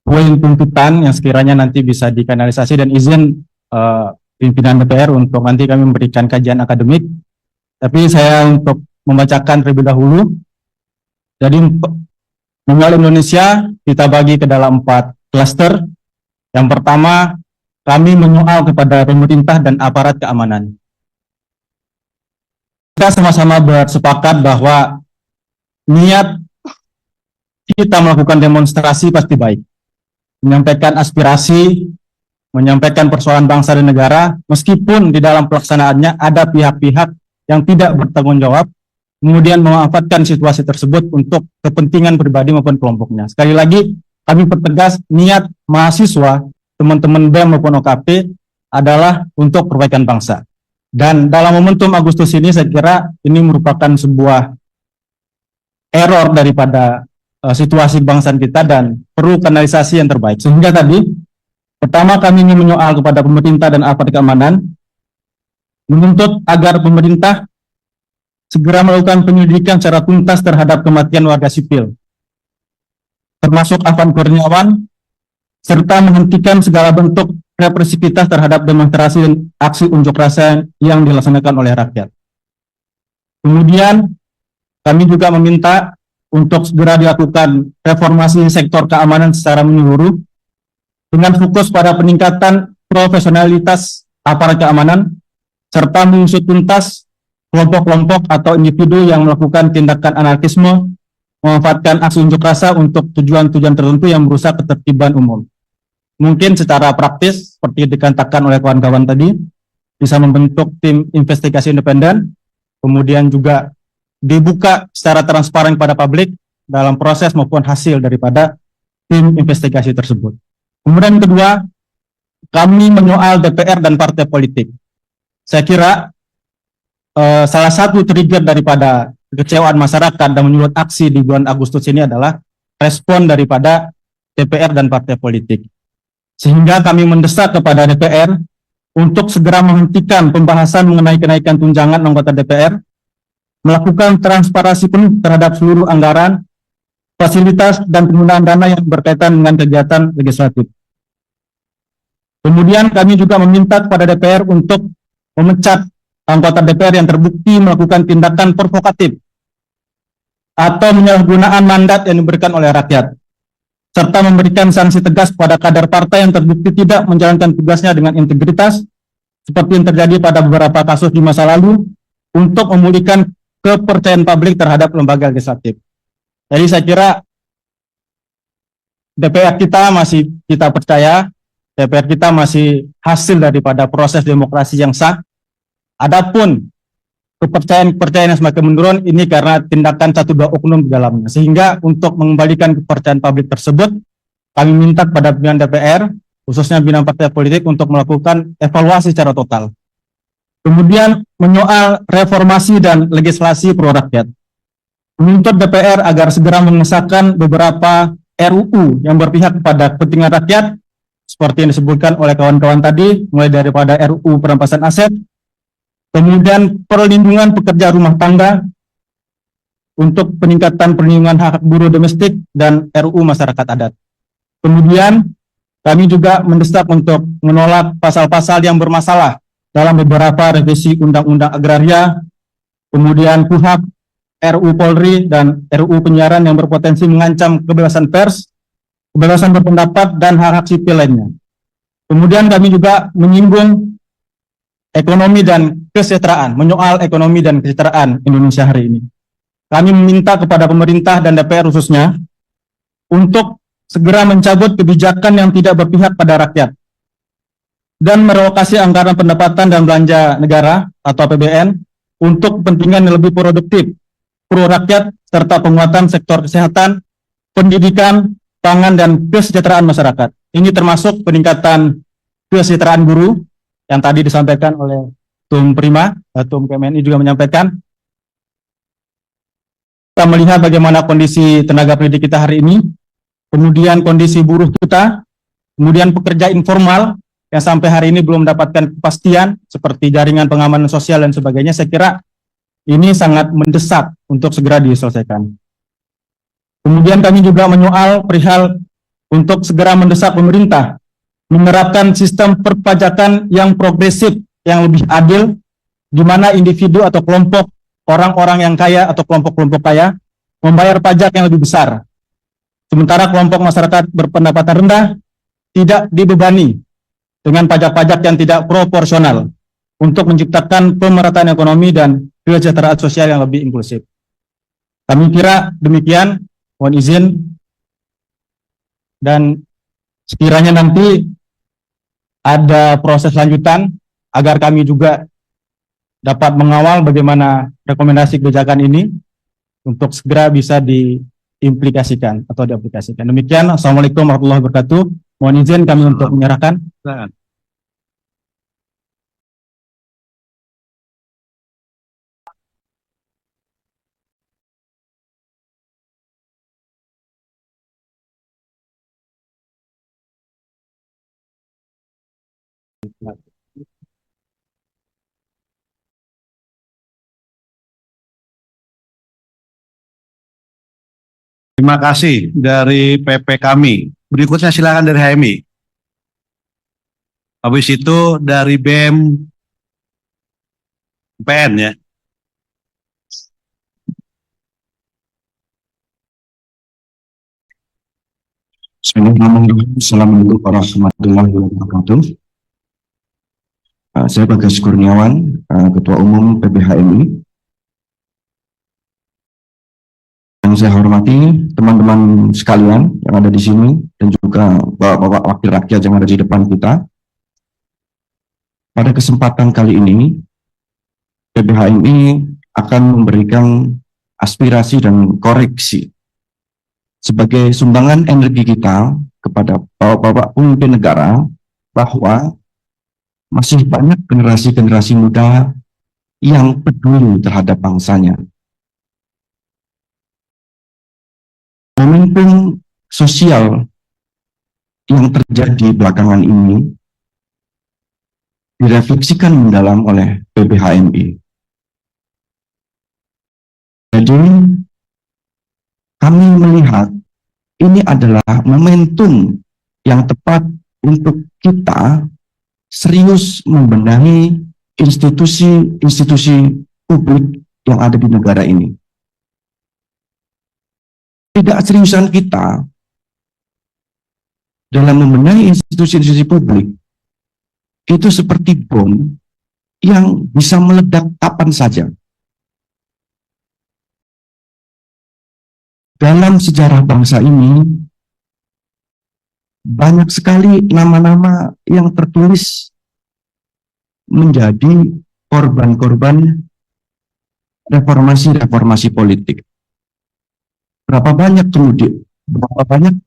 poin tuntutan yang sekiranya nanti bisa dikanalisasi, dan izin pimpinan DPR untuk nanti kami memberikan kajian akademik. Tapi saya untuk membacakan terlebih dahulu. Jadi menyoal Indonesia kita bagi ke dalam 4 klaster. Yang pertama, kami menyoal kepada pemerintah dan aparat keamanan. Kita sama-sama bersepakat bahwa niat kita melakukan demonstrasi pasti baik. Menyampaikan aspirasi, menyampaikan persoalan bangsa dan negara, meskipun di dalam pelaksanaannya ada pihak-pihak yang tidak bertanggung jawab, kemudian memanfaatkan situasi tersebut untuk kepentingan pribadi maupun kelompoknya. Sekali lagi, kami pertegas niat mahasiswa teman-teman BEM maupun OKP adalah untuk perbaikan bangsa. Dan dalam momentum Agustus ini saya kira ini merupakan sebuah error daripada situasi kebangsaan kita dan perlu kanalisasi yang terbaik. Sehingga tadi, pertama kami ingin menyoal kepada pemerintah dan aparat keamanan, menuntut agar pemerintah segera melakukan penyelidikan secara tuntas terhadap kematian warga sipil, termasuk Afan Kurniawan, serta menghentikan segala bentuk represivitas terhadap demonstrasi dan aksi unjuk rasa yang dilaksanakan oleh rakyat. Kemudian, kami juga meminta untuk segera dilakukan reformasi sektor keamanan secara menyeluruh dengan fokus pada peningkatan profesionalitas aparat keamanan serta mengusut tuntas kelompok-kelompok atau individu yang melakukan tindakan anarkisme, memanfaatkan aksi unjuk rasa untuk tujuan-tujuan tertentu yang merusak ketertiban umum. Mungkin secara praktis, seperti dikatakan oleh kawan-kawan tadi, bisa membentuk tim investigasi independen, kemudian juga dibuka secara transparan kepada publik dalam proses maupun hasil daripada tim investigasi tersebut. Kemudian kedua, kami menyoal DPR dan partai politik. Saya kira salah satu trigger daripada kekecewaan masyarakat dan menyulut aksi di bulan Agustus ini adalah respon daripada DPR dan partai politik. Sehingga kami mendesak kepada DPR untuk segera menghentikan pembahasan mengenai kenaikan tunjangan anggota DPR, melakukan transparansi penuh terhadap seluruh anggaran, fasilitas, dan penggunaan dana yang berkaitan dengan kegiatan legislatif. Kemudian kami juga meminta kepada DPR untuk memecat anggota DPR yang terbukti melakukan tindakan provokatif atau penyalahgunaan mandat yang diberikan oleh rakyat, serta memberikan sanksi tegas kepada kader partai yang terbukti tidak menjalankan tugasnya dengan integritas, seperti yang terjadi pada beberapa kasus di masa lalu, untuk memulihkan kepercayaan publik terhadap lembaga legislatif. Jadi saya kira DPR kita masih kita percaya, DPR kita masih hasil daripada proses demokrasi yang sah. Adapun kepercayaan yang semakin menurun ini karena tindakan 1-2 oknum di dalamnya. Sehingga untuk mengembalikan kepercayaan publik tersebut, kami minta kepada pimpinan DPR, khususnya pimpinan partai politik, untuk melakukan evaluasi secara total. Kemudian menyoal reformasi dan legislasi pro rakyat. Menuntut DPR agar segera mengesahkan beberapa RUU yang berpihak kepada kepentingan rakyat, seperti yang disebutkan oleh kawan-kawan tadi, mulai daripada RUU perampasan aset, kemudian perlindungan pekerja rumah tangga untuk peningkatan perlindungan hak buruh domestik dan RUU masyarakat adat. Kemudian kami juga mendesak untuk menolak pasal-pasal yang bermasalah dalam beberapa revisi Undang-Undang Agraria, kemudian KUHP, RUU Polri, dan RUU Penyiaran yang berpotensi mengancam kebebasan pers, kebebasan berpendapat, dan hak-hak sipil lainnya. Kemudian kami juga menyinggung ekonomi dan kesejahteraan, menyoal ekonomi dan kesejahteraan Indonesia hari ini. Kami meminta kepada pemerintah dan DPR khususnya untuk segera mencabut kebijakan yang tidak berpihak pada rakyat dan merelokasi anggaran pendapatan dan belanja negara atau APBN untuk kepentingan yang lebih produktif, pro rakyat, serta penguatan sektor kesehatan, pendidikan, pangan, dan kesejahteraan masyarakat. Ini termasuk peningkatan kesejahteraan guru, yang tadi disampaikan oleh Tum Prima, Tum KMNI juga menyampaikan. Kita melihat bagaimana kondisi tenaga pendidik kita hari ini, kemudian kondisi buruh kita, kemudian pekerja informal yang sampai hari ini belum mendapatkan kepastian, seperti jaringan pengamanan sosial dan sebagainya. Saya kira ini sangat mendesak untuk segera diselesaikan. Kemudian kami juga menyoal perihal untuk segera mendesak pemerintah menerapkan sistem perpajakan yang progresif, yang lebih adil, di mana individu atau kelompok orang-orang yang kaya atau kelompok-kelompok kaya membayar pajak yang lebih besar. Sementara kelompok masyarakat berpendapatan rendah tidak dibebani dengan pajak-pajak yang tidak proporsional untuk menciptakan pemerataan ekonomi dan kesejahteraan sosial yang lebih inklusif. Kami kira demikian, mohon izin, dan sekiranya nanti ada proses lanjutan agar kami juga dapat mengawal bagaimana rekomendasi kebijakan ini untuk segera bisa diimplikasikan atau diaplikasikan. Demikian, Assalamualaikum warahmatullahi wabarakatuh. Mohon izin kami untuk menyerahkan. Silakan. Terima kasih dari PP kami. Berikutnya silakan dari HMI. Habis itu dari BEM PN ya. Assalamualaikum warahmatullahi wabarakatuh. Saya Bagas Kurniawan, Ketua Umum PBHMI. Yang saya hormati teman-teman sekalian yang ada di sini dan juga bapak-bapak wakil rakyat yang ada di depan kita. Pada kesempatan kali ini, PBHMI akan memberikan aspirasi dan koreksi sebagai sumbangan energi kita kepada bapak-bapak pemimpin negara bahwa masih banyak generasi-generasi muda yang peduli terhadap bangsanya. Momentum sosial yang terjadi belakangan ini direfleksikan mendalam oleh PBHMI. Jadi, kami melihat ini adalah momentum yang tepat untuk kita serius membenahi institusi-institusi publik yang ada di negara ini. Tidak seriusan kita dalam membenahi institusi-institusi publik itu seperti bom yang bisa meledak kapan saja. Dalam sejarah bangsa ini, banyak sekali nama-nama yang tertulis menjadi korban-korban reformasi-reformasi politik. Berapa banyak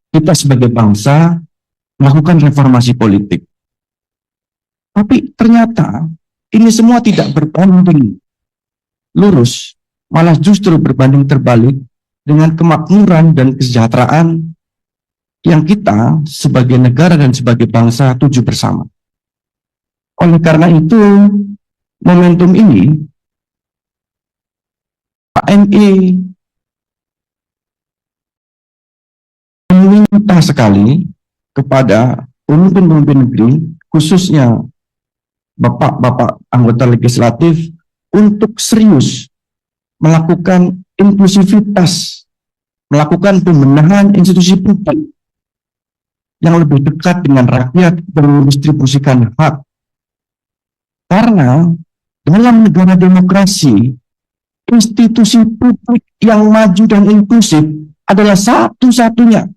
kita sebagai bangsa melakukan reformasi politik. Tapi ternyata ini semua tidak berbanding lurus, malah justru berbanding terbalik dengan kemakmuran dan kesejahteraan yang kita sebagai negara dan sebagai bangsa tuju bersama. Oleh karena itu, momentum ini PMI meminta sekali kepada pemimpin-pemimpin negeri, khususnya bapak-bapak anggota legislatif, untuk serius melakukan inklusivitas, melakukan pembenahan institusi publik yang lebih dekat dengan rakyat dan mendistribusikan hak. Karena dalam negara demokrasi, institusi publik yang maju dan inklusif adalah satu-satunya,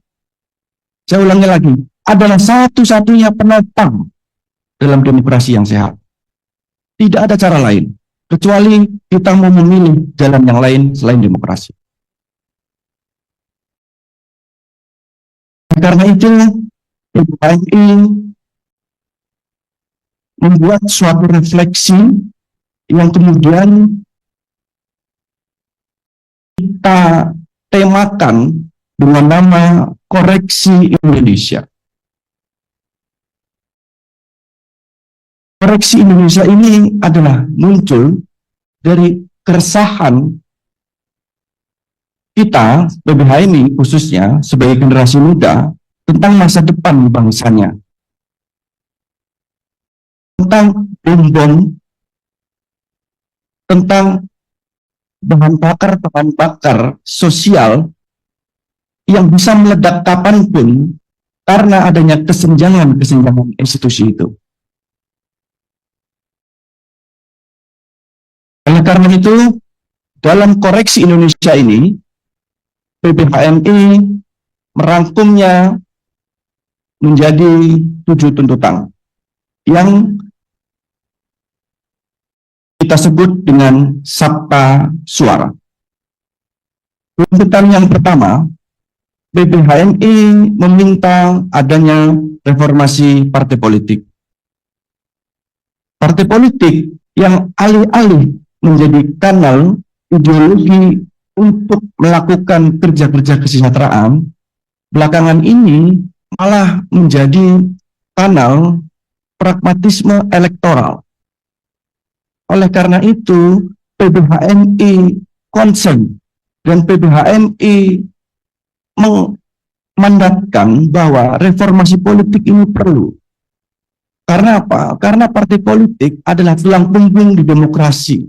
saya ulangi lagi, adalah satu-satunya penopang dalam demokrasi yang sehat. Tidak ada cara lain, kecuali kita mau memilih jalan yang lain selain demokrasi. Karena itu, PBHMI membuat suatu refleksi yang kemudian kita temakan dengan nama Koreksi Indonesia. Koreksi Indonesia ini adalah muncul dari keresahan kita, PBHMI khususnya sebagai generasi muda, tentang masa depan bangsanya. Tentang bom-bom, tentang bahan bakar sosial yang bisa meledak kapanpun karena adanya kesenjangan institusi itu. Oleh karena itu, dalam Koreksi Indonesia ini, PBHMI merangkumnya menjadi 7 tuntutan yang kita sebut dengan sabta suara. Tuntutan yang pertama PBHMI meminta adanya reformasi partai politik. Partai politik yang alih-alih menjadi kanal ideologi untuk melakukan kerja-kerja kesejahteraan, belakangan ini malah menjadi kanal pragmatisme elektoral. Oleh karena itu, PBHMI concern dan PBHMI memandatkan bahwa reformasi politik ini perlu. Karena apa? Karena partai politik adalah tulang punggung di demokrasi.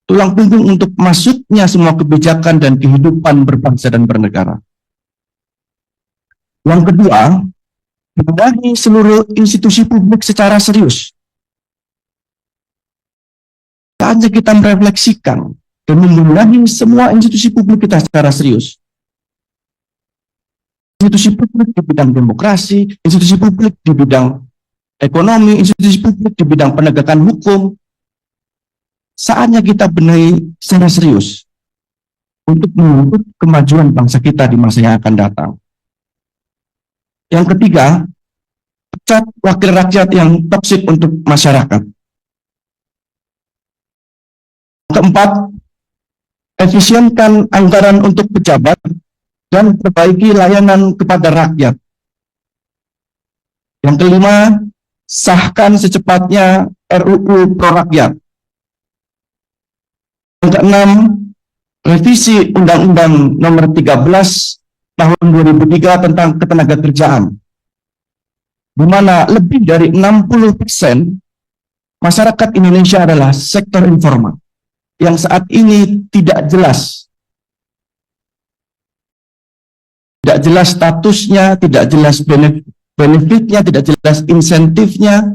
Tulang punggung untuk masuknya semua kebijakan dan kehidupan berbangsa dan bernegara. Yang kedua, membenahi seluruh institusi publik secara serius. Saatnya kita merefleksikan dan membenahi semua institusi publik kita secara serius. Institusi publik di bidang demokrasi, institusi publik di bidang ekonomi, institusi publik di bidang penegakan hukum. Saatnya kita benahi secara serius untuk menuntut kemajuan bangsa kita di masa yang akan datang. Yang ketiga, pecat wakil rakyat yang toksik untuk masyarakat. Keempat, efisienkan anggaran untuk pejabat dan perbaiki layanan kepada rakyat. Yang kelima, sahkan secepatnya RUU Pro Rakyat. Yang keenam, revisi Undang-Undang Nomor 13 Tahun 2003 tentang Ketenagakerjaan, di mana lebih dari 60% masyarakat Indonesia adalah sektor informal yang saat ini tidak jelas statusnya, tidak jelas benefitnya, tidak jelas insentifnya.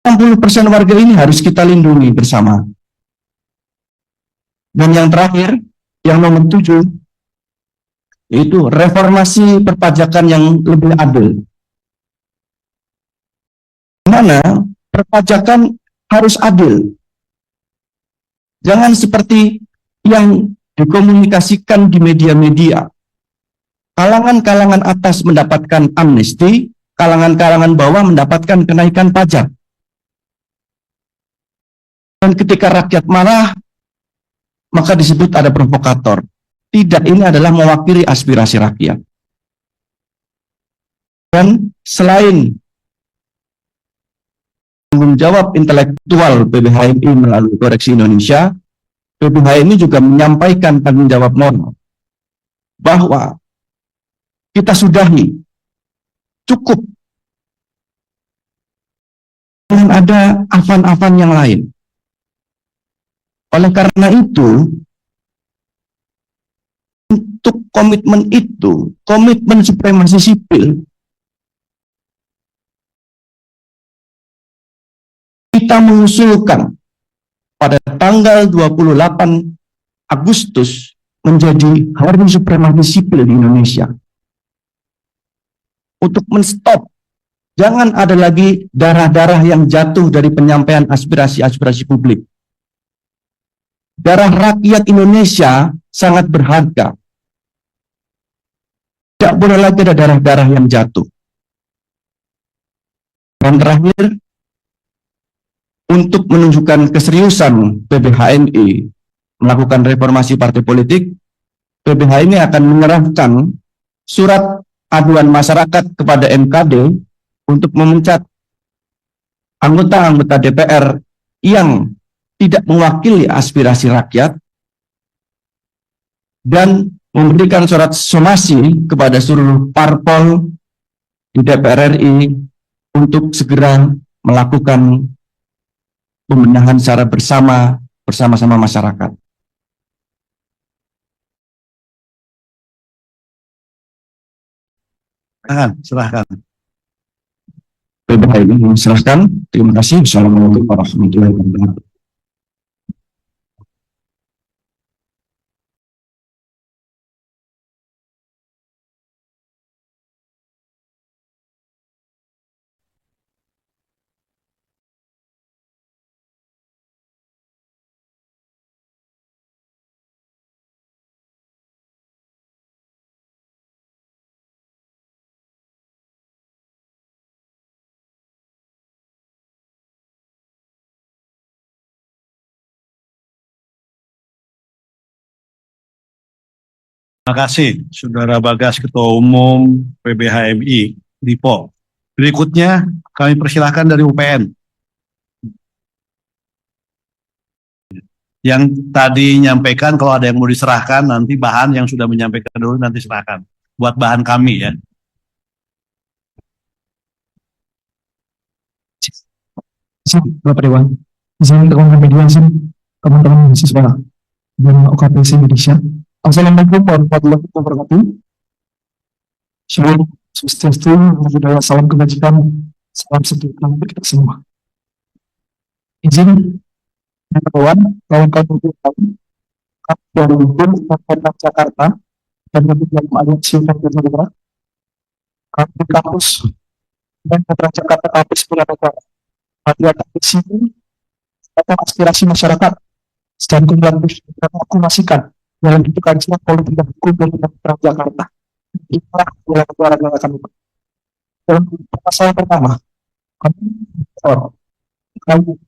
60% warga ini harus kita lindungi bersama. Dan yang terakhir, yang nomor 7, yaitu reformasi perpajakan yang lebih adil. Mana perpajakan harus adil. Jangan seperti yang dikomunikasikan di media-media. Kalangan-kalangan atas mendapatkan amnesti, kalangan-kalangan bawah mendapatkan kenaikan pajak. Dan ketika rakyat marah, maka disebut ada provokator. Tidak, ini adalah mewakili aspirasi rakyat. Dan selain tanggung jawab intelektual PBHMI melalui Koreksi Indonesia, PBHMI juga menyampaikan tanggung jawab moral bahwa kita sudahi, cukup dengan ada afan-afan yang lain. Oleh karena itu, untuk komitmen itu, komitmen supremasi sipil, kita mengusulkan pada tanggal 28 Agustus menjadi Hari Supremasi Sipil di Indonesia. Untuk menstop, jangan ada lagi darah-darah yang jatuh dari penyampaian aspirasi-aspirasi publik. Darah rakyat Indonesia sangat berharga. Tidak boleh lagi ada darah-darah yang jatuh. Dan terakhir, untuk menunjukkan keseriusan PBHMI melakukan reformasi partai politik, PBHMI akan menyerahkan surat aduan masyarakat kepada MKD untuk memecat anggota-anggota DPR yang tidak mewakili aspirasi rakyat dan memberikan surat somasi kepada seluruh parpol di DPR RI untuk segera melakukan pembenahan secara bersama-sama masyarakat. Silahkan. PBHMI silahkan. Terima kasih. Assalamualaikum warahmatullahi wabarakatuh. Terima kasih, Saudara Bagas, Ketua Umum PBHMI, Dipo. Berikutnya, kami persilahkan dari UPN. Yang tadi nyampaikan, kalau ada yang mau diserahkan, nanti bahan yang sudah menyampaikan dulu, nanti serahkan. Buat bahan kami ya. Bapak Dewan, izin teman-teman media, izin teman-teman mahasiswa dan OKPC Indonesia. Assalamualaikum warahmatullahi wabarakatuh. Shalom, Swastiastu, Namo Buddhaya, salam kebajikan, salam sejahtera untuk kita semua. Izin kawan, kawan-kawan dari Universitas Jakarta dan kemudian Aliansi Universitas Negara, kampus dan Jakarta Kampus Pilihan Negara. Hati-hati di sini, atas aspirasi masyarakat dan kemudian aku masihkan dalam bentuk kajian politik dan hukum dari Universitas Jakarta. Inilah dalam negara kami. Dalam pasal pertama, kami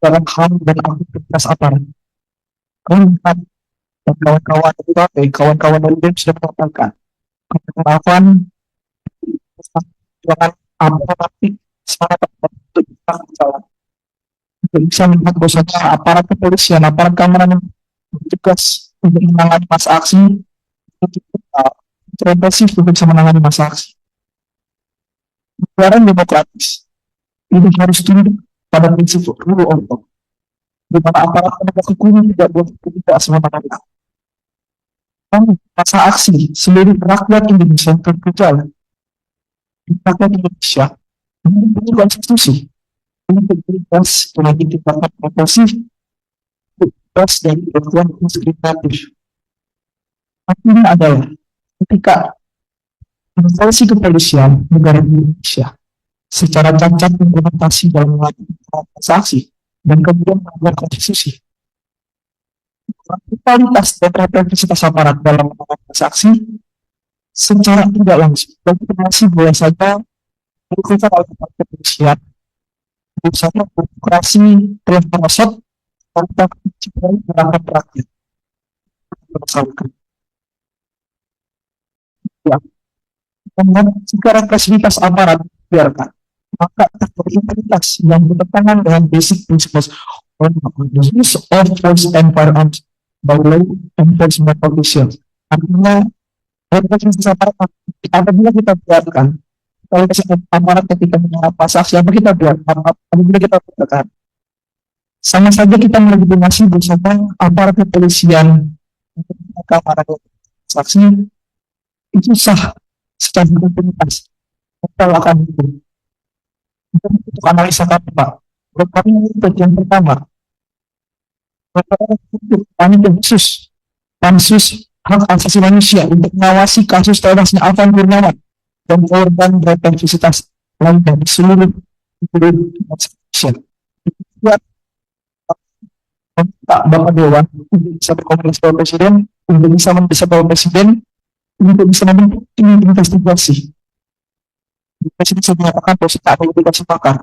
dalam HAM dan aktivitas aparat. Kami dan kawan-kawan dari kawan-kawan dari BEM sudah mengatakan penerapan jangan apa-apa semangat untuk berjalan. Bisa melihat bahwasanya aparat kepolisian, aparat keamanan yang bertugas untuk menangani masa aksi itu terrepresif untuk bisa menangani masa aksi. Negara demokratis ini harus tunduk pada prinsip rule of law, di mana aparat penegak hukum tidak boleh tidak semena-mena. Masa aksi seluruh rakyat Indonesia yang berjalan, rakyat Indonesia memiliki konstitusi untuk bebas dari tindakan represif, bebas dari perlakuan diskriminatif. Artinya adalah ketika institusi kepolisian negara Indonesia secara cacat implementasi dalam melakukan transaksi dan kemudian melanggar konstitusi, kualitas dan representasi aparat dalam melakukan transaksi secara tidak langsung legitimasi boleh saja dilakukan oleh kepolisian. Misalnya demokrasi telah merosot tanpa menciptakan gerakan rakyat. Ya, dengan jika represivitas aparat biarkan, maka terjadi integritas yang bertentangan dengan basic principles of use of force and firearms by law enforcement officials. Artinya represivitas aparat apabila kita biarkan, kalau aparat ketika menghadapi aksi apa kita buat apabila kita tekan sama saja kita melegitimasi bersama aparat kepolisian untuk keamanan saksi itu sah secara legitimitas kita akan itu untuk analisa kami Pak. Buat kami itu yang pertama kami khusus pansus hak asasi manusia untuk mengawasi kasus tewasnya Afan Purnawan dan korban represivitas lainnya di seluruh Indonesia. Buat Bapak Dewan untuk bisa berkomunikasi dengan Presiden, untuk bisa mendesak Bapak Presiden, untuk bisa membentuk tim investigasi. Presiden sudah menyatakan bahwa tak ada investigasi pakar.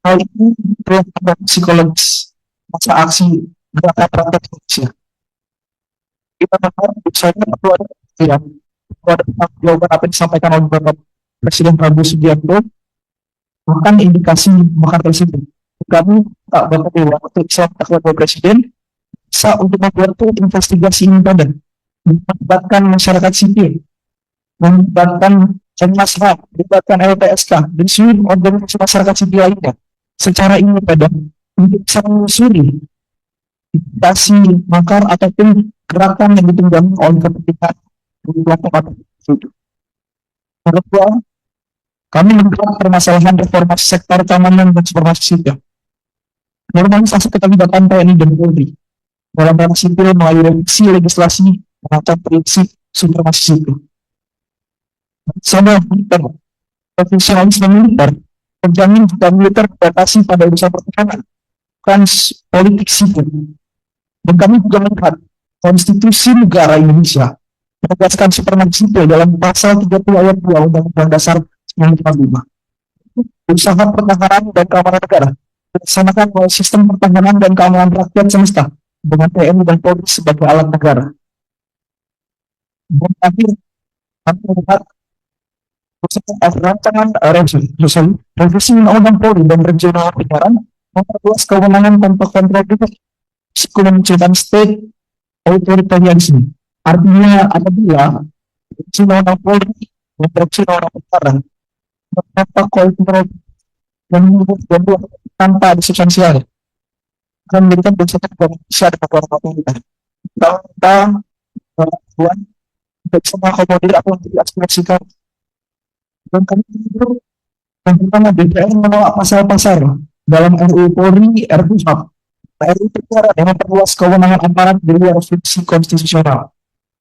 Hal ini terlihat psikologis masa aksi gerakan rakyat Indonesia. Kita berharap misalnya perlu ada yang ada jawaban apa yang disampaikan oleh Bapak Presiden Prabowo Subianto akan indikasi makar tersebut. Kami tak Bapak Dewan untuk bisa melakukan Bapak Presiden bisa untuk membuat investigasi independen, melibatkan masyarakat sipil, melibatkan Komnas HAM, melibatkan LPSK dan seluruh organisasi masyarakat sipil lainnya secara independen untuk bisa menelusuri indikasi makar ataupun gerakan yang ditunggangi oleh kepentingan kelompok itu. Kedua, kami menggerak permasalahan reformasi sektor keamanan dan supremasi sipil. Normalisasi keterlibatan TNI dan Polri dalam ranah sipil melalui revisi legislasi mengatur prinsip supremasi sipil. Sama militer, profesionalisme militer, terjamin jika militer dibatasi pada urusan pertahanan, bukan politik sipil. Dan kami juga melihat konstitusi negara Indonesia menegaskan supremasi sipil dalam pasal 30 ayat 2 Undang-Undang Dasar 1945. Usaha pertahanan dan keamanan negara dilaksanakan oleh sistem pertahanan dan keamanan rakyat semesta dengan TNI dan Polri sebagai alat negara. Dan akhir kami melihat rancangan revisi Undang-Undang Polri dan rencana penyiaran memperluas kewenangan tanpa kontradiksi memunculkan state authoritarianism. Artinya apabila revisi Undang-Undang Polri dan revisi Undang-Undang penyiaran tanpa kontrol dan tanpa ada substansial akan memberikan bentukan yang besar kepada pemerintah. Tentang bantuan untuk semua komodir apa yang diaspirasikan dan kami itu yang pertama DPR menolak pasal-pasal dalam RUU Polri, RUU HAP, RUU Penjara yang memperluas kewenangan aparat di luar fungsi konstitusional.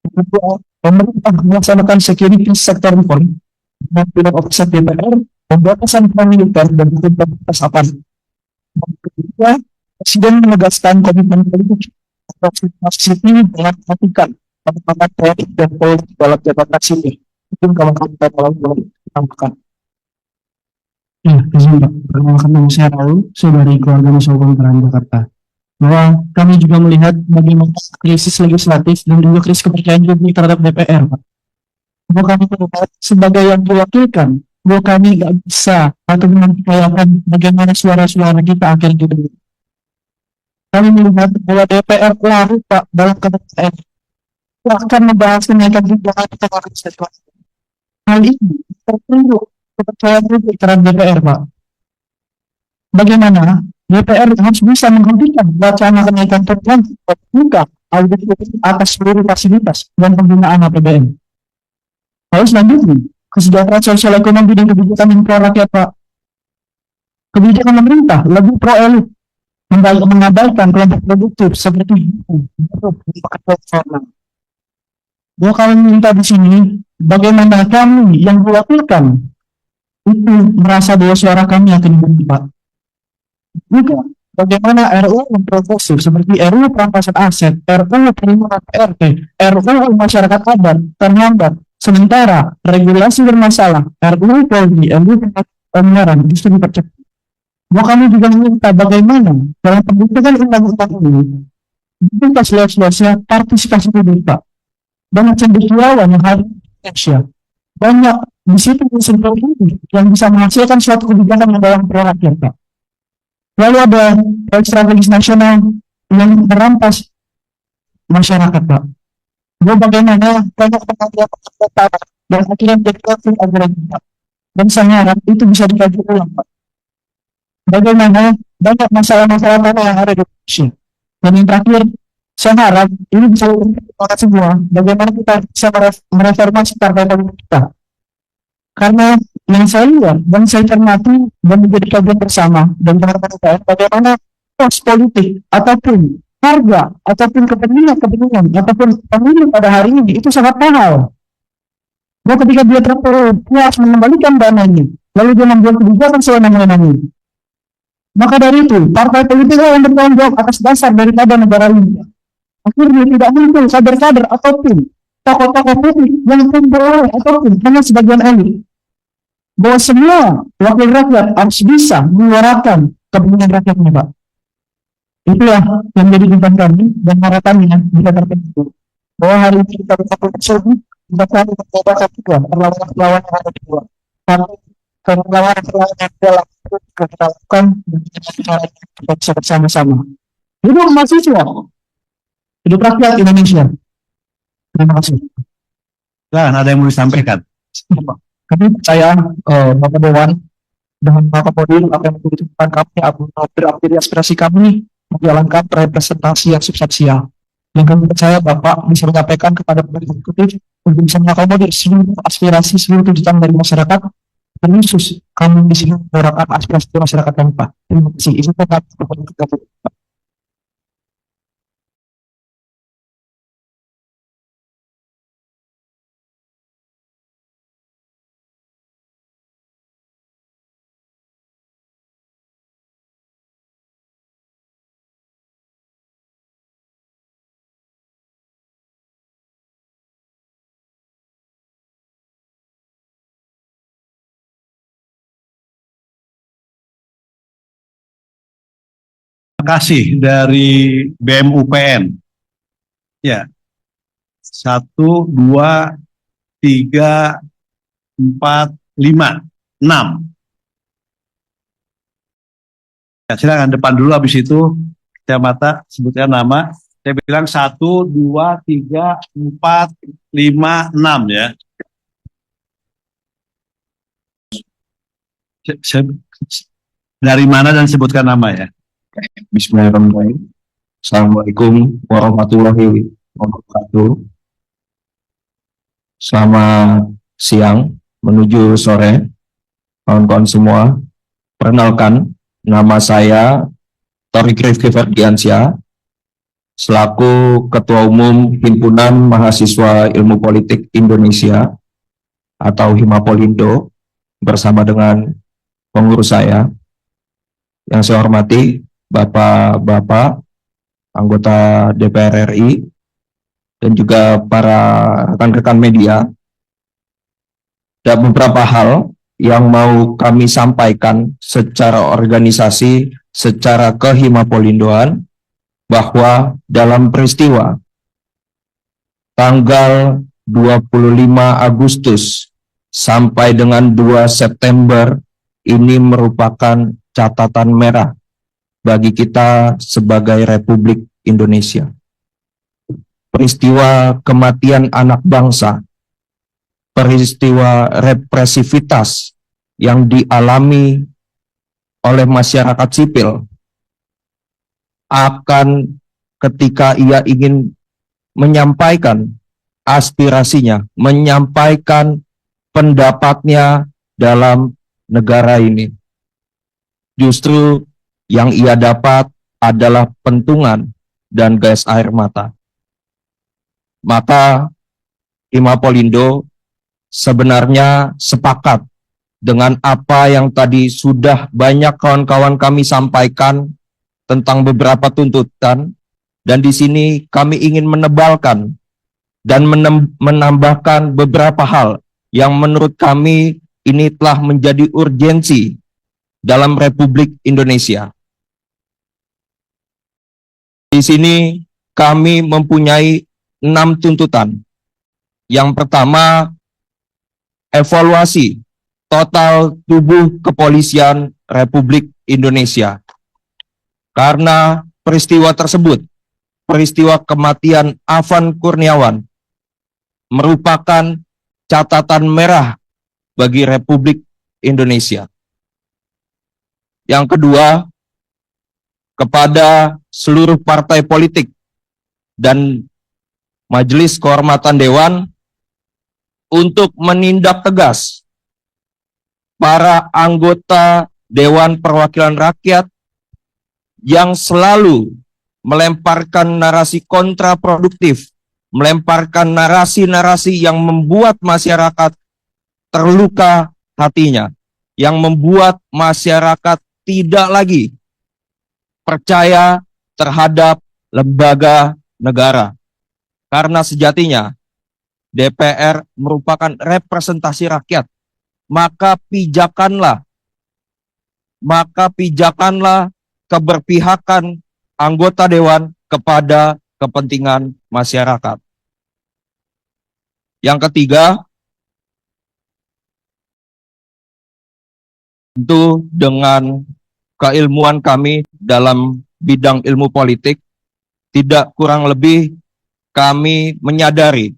Yang kedua, pemerintah melaksanakan security sector reform dan pilihan operasi DPR, pembatasan peran militer dan batas aparat. Yang ketiga, Presiden menegaskan komitmen politik atas sipil dengan mematikan penempatan TNI dan Polri dalam jabatan sipil. Itu kalau kita boleh tambahkan. Ya, izin Pak. Perkenalkan nama saya Raul, saya dari keluarga Masyarakat Peran Jakarta. Bahwa kami juga melihat bagaimana krisis legislatif dan juga krisis kepercayaan publik terhadap DPR, Pak. Bahwa kami melihat sebagai yang diwakilkan, bahwa kami nggak bisa atau mempercayakan bagaimana suara-suara kita akhirnya didengar. Kami melihat bahwa DPR larut Pak dalam kepercayaan. Akan membahas kenaikan tunjangan di tengah krisis. Hal ini terpuruk kepercayaan publik terhadap DPR, Pak. Bagaimana DPR harus bisa menghentikan wacana kenaikan tunjangan dan buka audit atas seluruh fasilitas dan penggunaan APBN. Lalu selanjutnya, kesejahteraan sosial ekonomi dan kebijakan yang pro rakyat, Pak. Kebijakan pemerintah lebih pro elit, mengabaikan kelompok produktif seperti pekerja formal. Bahwa kami minta di sini, bagaimana kami yang diwakilkan itu merasa bahwa suara kami akan dibuka. Juga bagaimana RUU progresif seperti RUU perampasan aset, RUU perlindungan PRT, RUU masyarakat adat terhambat, sementara regulasi bermasalah, RUU Polri, RUU penyiaran justru dipercepat. Bahwa kami juga meminta bagaimana dalam pembentukan undang-undang ini dibuka seluas-luasnya partisipasi publik, Pak. Banyak cendekiawan yang hadir di Indonesia, banyak di situ unsur politik yang bisa menghasilkan suatu kebijakan yang dalam pro rakyat, Pak. Lalu ada proyek strategis nasional yang merampas masyarakat, Pak. Bahwa bagaimana banyak pengajian dan akhirnya menjadi konflik agraria, Pak. Dan saya harap itu bisa dikaji ulang, Pak. Bagaimana banyak masalah-masalah yang ada di Indonesia. Dan yang terakhir, saya harap ini bisa kita semua bagaimana kita bisa mereformasi partai politik kita. Karena yang saya lihat dan saya cermati dan menjadi kajian bersama dan teman-teman bagaimana pos politik ataupun harga ataupun kepentingan ataupun pemilu pada hari ini itu sangat mahal. Bahwa ketika dia puas mengembalikan dananya, lalu dia membuat kebijakan sewenang-wenangnya. Maka dari itu, partai politik yang bertanggung jawab atas dasar daripada negara ini. Akhirnya tidak muncul kader-kader ataupun tokoh-tokoh politik yang memperoleh ataupun hanya sebagian elit. Bahwa semua wakil rakyat harus bisa menyuarakan kepentingan rakyatnya, Pak. Itulah yang menjadi tuntutan kami dan harapannya bisa terpenuhi. Bahwa hari ini kita bisa bersama, kita akan mencoba juga perlawanan yang ada di luar. Tapi perlawanan yang dalam kita lakukan dan kita bisa bersama-sama. Hidup mahasiswa, hidup rakyat Indonesia. Terima kasih. Dan ada yang mau disampaikan? Kami percaya Bapak Dewan dengan Bapak Kodir akan menjadi tuntutan kami mengambil aspirasi kami menjalankan representasi yang substansial. Yang kami percaya Bapak bisa menyampaikan kepada pemerintah eksekutif untuk bisa mengakomodir seluruh aspirasi seluruh tuntutan dari masyarakat. Khusus kami di sini menyuarakan aspirasi masyarakat kami, Pak. Terima kasih. Itu kami Pak. Terima kasih dari BEM UPN. Ya, 1, 2, 3, 4, 5, 6. Ya, silakan depan dulu, habis itu kacamata sebutkan nama. Saya bilang 1, 2, 3, 4, 5, 6 ya. Dari mana dan sebutkan nama ya. Bismillahirrahmanirrahim. Assalamualaikum warahmatullahi wabarakatuh. Selamat siang menuju sore, kawan-kawan semua. Perkenalkan, nama saya Torik Rifki Ferdiansyah, selaku Ketua Umum Himpunan Mahasiswa Ilmu Politik Indonesia atau Himapolindo, bersama dengan pengurus saya. Yang saya hormati Bapak-Bapak anggota DPR RI dan juga para rekan-rekan media. Ada beberapa hal yang mau kami sampaikan secara organisasi, secara kehimapolindoan, bahwa dalam peristiwa tanggal 25 Agustus sampai dengan 2 September ini merupakan catatan merah bagi kita sebagai Republik Indonesia. Peristiwa kematian anak bangsa, peristiwa represivitas yang dialami oleh masyarakat sipil akan ketika ia ingin menyampaikan aspirasinya, menyampaikan pendapatnya dalam negara ini. Justru yang ia dapat adalah pentungan dan gas air mata. Maka Himapolindo sebenarnya sepakat dengan apa yang tadi sudah banyak kawan-kawan kami sampaikan tentang beberapa tuntutan, dan di sini kami ingin menebalkan dan menambahkan beberapa hal yang menurut kami ini telah menjadi urgensi dalam Republik Indonesia. Di sini kami mempunyai 6 tuntutan. Yang pertama, evaluasi total tubuh kepolisian Republik Indonesia. Karena peristiwa tersebut, peristiwa kematian Afan Kurniawan, merupakan catatan merah bagi Republik Indonesia. Yang kedua, kepada seluruh partai politik dan Majelis Kehormatan Dewan untuk menindak tegas para anggota Dewan Perwakilan Rakyat yang selalu melemparkan narasi kontraproduktif, melemparkan narasi-narasi yang membuat masyarakat terluka hatinya, yang membuat masyarakat tidak lagi percaya terhadap lembaga negara. Karena sejatinya DPR merupakan representasi rakyat. Maka pijakanlah keberpihakan anggota dewan kepada kepentingan masyarakat. Yang ketiga, tentu dengan keilmuan kami dalam bidang ilmu politik, tidak kurang lebih kami menyadari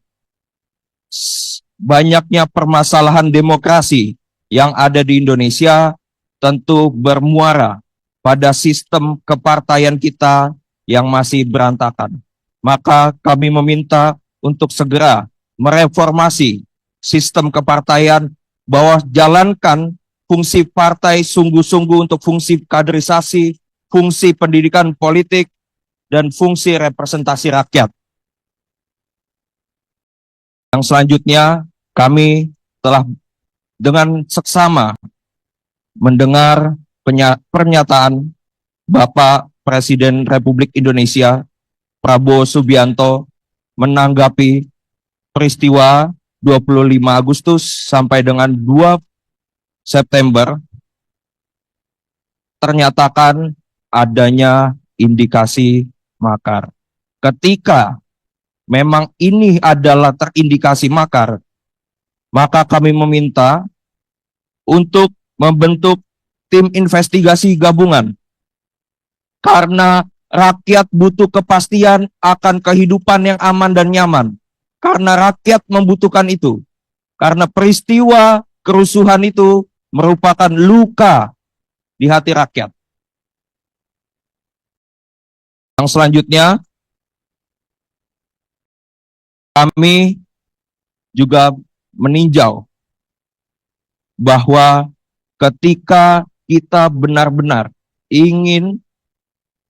banyaknya permasalahan demokrasi yang ada di Indonesia tentu bermuara pada sistem kepartaian kita yang masih berantakan. Maka kami meminta untuk segera mereformasi sistem kepartaian, bahwa jalankan fungsi partai sungguh-sungguh untuk fungsi kaderisasi, fungsi pendidikan politik, dan fungsi representasi rakyat. Yang selanjutnya, kami telah dengan seksama mendengar pernyataan Bapak Presiden Republik Indonesia Prabowo Subianto menanggapi peristiwa 25 Agustus sampai dengan 2 September, ternyatakan adanya indikasi makar. Ketika memang ini adalah terindikasi makar, maka kami meminta untuk membentuk tim investigasi gabungan. Karena rakyat butuh kepastian akan kehidupan yang aman dan nyaman. Karena rakyat membutuhkan itu. Karena peristiwa kerusuhan itu merupakan luka di hati rakyat. Yang selanjutnya, kami juga meninjau bahwa ketika kita benar-benar ingin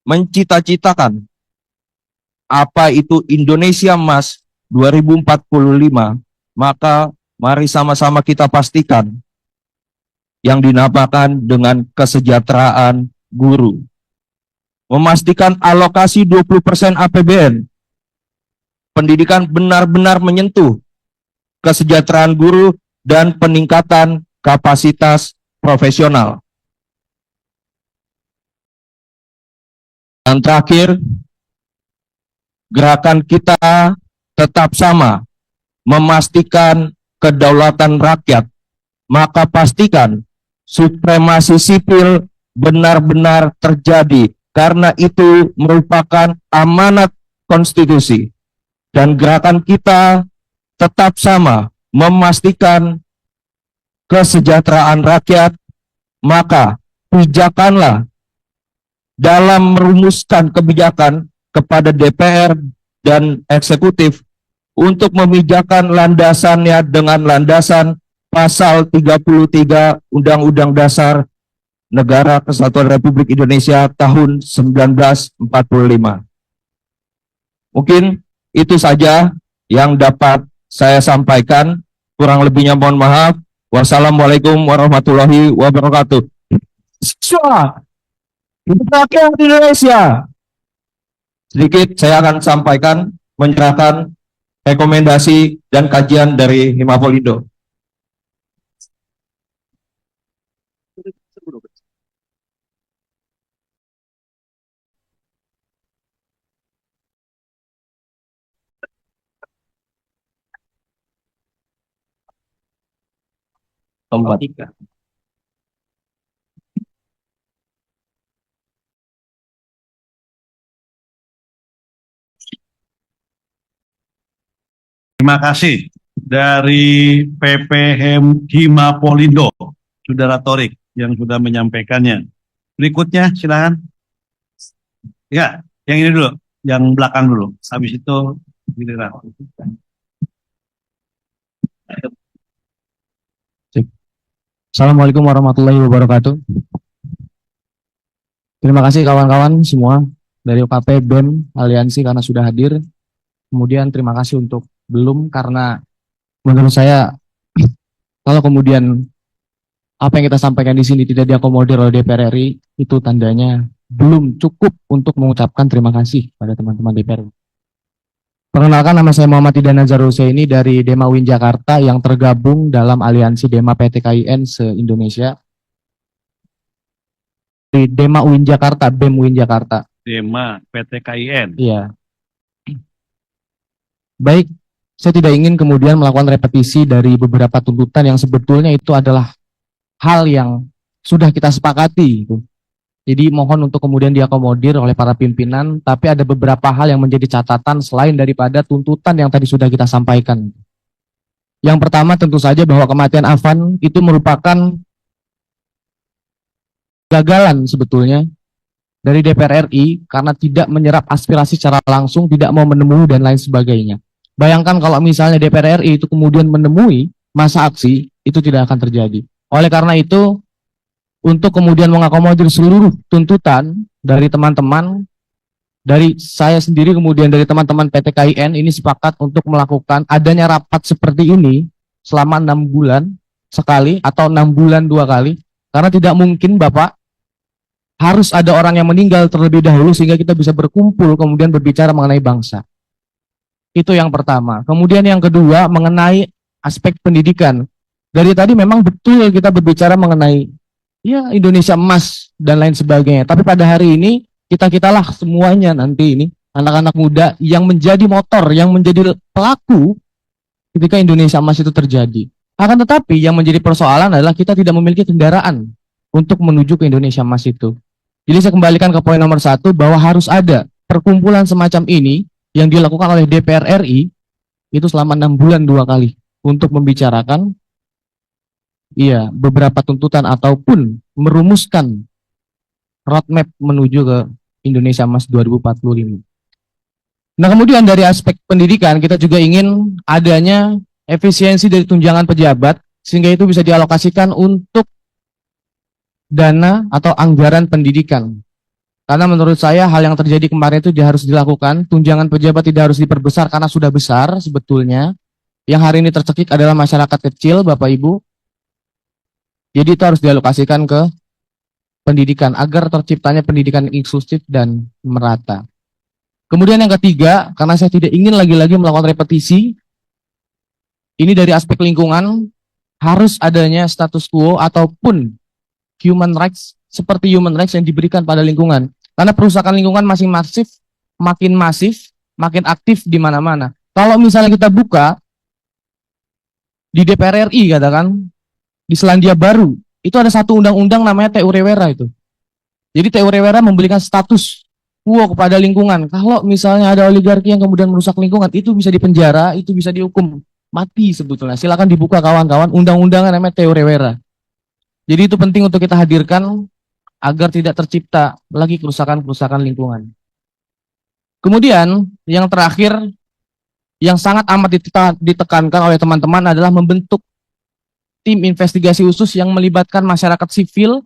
mencita-citakan apa itu Indonesia Emas 2045, maka mari sama-sama kita pastikan yang dinamakan dengan kesejahteraan guru. Memastikan alokasi 20% APBN. Pendidikan benar-benar menyentuh kesejahteraan guru dan peningkatan kapasitas profesional. Dan terakhir, gerakan kita tetap sama, memastikan kedaulatan rakyat. Maka pastikan supremasi sipil benar-benar terjadi, karena itu merupakan amanat konstitusi. Dan gerakan kita tetap sama, memastikan kesejahteraan rakyat, maka pijakanlah dalam merumuskan kebijakan kepada DPR dan eksekutif untuk memijakan landasannya dengan landasan pasal 33 Undang-Undang Dasar Negara Kesatuan Republik Indonesia tahun 1945. Mungkin itu saja yang dapat saya sampaikan. Kurang lebihnya mohon maaf. Wassalamualaikum warahmatullahi wabarakatuh. Siswa, hidup rakyat Indonesia. Sedikit saya akan sampaikan, menyerahkan rekomendasi dan kajian dari Himapolrindo. Nomor 3. Terima kasih dari PP Himapolrindo, Saudara Thorik yang sudah menyampaikannya. Berikutnya silakan. Ya, yang ini dulu, yang belakang dulu. Habis itu giliran. Assalamualaikum warahmatullahi wabarakatuh. Terima kasih kawan-kawan semua dari UKP, BEM, Aliansi karena sudah hadir. Kemudian terima kasih untuk belum, karena menurut saya kalau kemudian apa yang kita sampaikan di sini tidak diakomodir oleh DPR RI, itu tandanya belum cukup untuk mengucapkan terima kasih pada teman-teman DPR. Perkenalkan, nama saya Muhammad Ida Nazar Husaini dari Dema UIN Jakarta yang tergabung dalam Aliansi Dema PTKIN se-Indonesia. Di Dema UIN Jakarta, BEM UIN Jakarta. Dema PTKIN. Iya. Baik, saya tidak ingin kemudian melakukan repetisi dari beberapa tuntutan yang sebetulnya itu adalah hal yang sudah kita sepakati. Jadi mohon untuk kemudian diakomodir oleh para pimpinan, tapi ada beberapa hal yang menjadi catatan selain daripada tuntutan yang tadi sudah kita sampaikan. Yang pertama tentu saja bahwa kematian Afan itu merupakan gagalan sebetulnya dari DPR RI karena tidak menyerap aspirasi secara langsung, tidak mau menemui dan lain sebagainya. Bayangkan kalau misalnya DPR RI itu kemudian menemui masa aksi, itu tidak akan terjadi. Oleh karena itu, untuk kemudian mengakomodir seluruh tuntutan dari teman-teman, dari saya sendiri kemudian dari teman-teman PTKIN ini sepakat untuk melakukan adanya rapat seperti ini selama 6 bulan sekali atau 6 bulan 2 kali, karena tidak mungkin Bapak harus ada orang yang meninggal terlebih dahulu sehingga kita bisa berkumpul kemudian berbicara mengenai bangsa. Itu yang pertama. Kemudian yang kedua mengenai aspek pendidikan. Dari tadi memang betul kita berbicara mengenai ya Indonesia Emas dan lain sebagainya. Tapi pada hari ini kita-kitalah semuanya nanti ini anak-anak muda yang menjadi motor, yang menjadi pelaku ketika Indonesia Emas itu terjadi. Akan tetapi yang menjadi persoalan adalah kita tidak memiliki kendaraan untuk menuju ke Indonesia Emas itu. Jadi saya kembalikan ke poin nomor 1 bahwa harus ada perkumpulan semacam ini yang dilakukan oleh DPR RI itu selama 6 bulan 2 kali untuk membicarakan beberapa tuntutan ataupun merumuskan roadmap menuju ke Indonesia Emas 2045. Nah, kemudian dari aspek pendidikan kita juga ingin adanya efisiensi dari tunjangan pejabat sehingga itu bisa dialokasikan untuk dana atau anggaran pendidikan. Karena menurut saya hal yang terjadi kemarin itu harus dilakukan, tunjangan pejabat tidak harus diperbesar karena sudah besar sebetulnya. Yang hari ini tercekik adalah masyarakat kecil, Bapak Ibu. Jadi itu harus dialokasikan ke pendidikan agar terciptanya pendidikan inklusif dan merata. Kemudian yang ketiga, karena saya tidak ingin lagi-lagi melakukan repetisi, ini dari aspek lingkungan, harus adanya status quo ataupun human rights, seperti human rights yang diberikan pada lingkungan. Karena perusahaan lingkungan makin masif, makin aktif di mana-mana. Kalau misalnya kita buka, di DPR RI katakan, di Selandia Baru, itu ada satu undang-undang namanya TU Rewera itu. Jadi TU Rewera memberikan status quo kepada lingkungan. Kalau misalnya ada oligarki yang kemudian merusak lingkungan, itu bisa dipenjara, itu bisa dihukum mati sebetulnya. Silakan dibuka kawan-kawan, undang-undang namanya TU Rewera. Jadi itu penting untuk kita hadirkan agar tidak tercipta lagi kerusakan-kerusakan lingkungan. Kemudian yang terakhir yang sangat amat ditekankan oleh teman-teman adalah membentuk tim investigasi khusus yang melibatkan masyarakat sipil,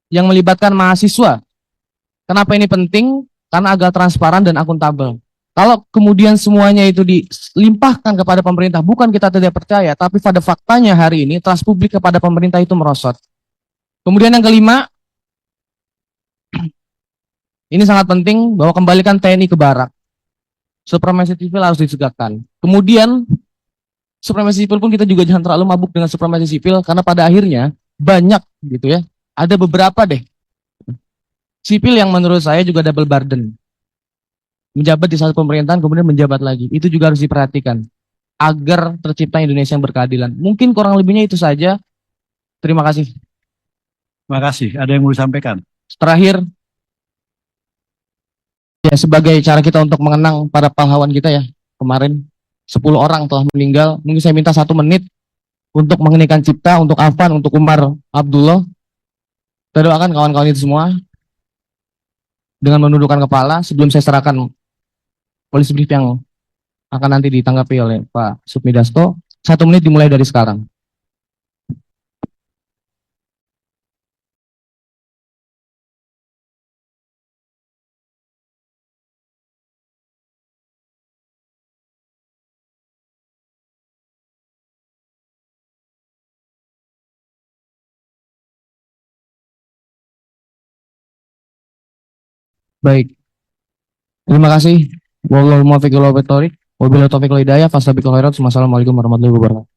yang melibatkan mahasiswa. Kenapa ini penting? Karena agar transparan dan akuntabel. Kalau kemudian semuanya itu dilimpahkan kepada pemerintah, bukan kita tidak percaya, tapi pada faktanya hari ini trust publik kepada pemerintah itu merosot. Kemudian yang kelima, ini sangat penting bahwa kembalikan TNI ke barak. Supremasi sipil harus ditegakkan. Kemudian supremasi sipil pun kita juga jangan terlalu mabuk dengan supremasi sipil karena pada akhirnya banyak gitu ya. Ada beberapa deh sipil yang menurut saya juga double burden. Menjabat di satu pemerintahan kemudian menjabat lagi. Itu juga harus diperhatikan agar tercipta Indonesia yang berkeadilan. Mungkin kurang lebihnya itu saja. Terima kasih. Terima kasih. Ada yang mau disampaikan? Terakhir, ya sebagai cara kita untuk mengenang para pahlawan kita ya. Kemarin 10 orang telah meninggal. Mungkin saya minta 1 menit untuk mengeningkan cipta untuk Afan, untuk Umar Abdullah. Kita doakan kawan-kawan itu semua dengan menundukkan kepala sebelum saya serahkan polisi brief yang akan nanti ditanggapi oleh Pak Sukmidasto. 1 menit dimulai dari sekarang. Baik. Terima kasih. Wabillahi taufiq wal hidayah. Wabillahi taufiq wal hidayah. Fastabiqul khairat. Wassalamualaikum warahmatullahi wabarakatuh.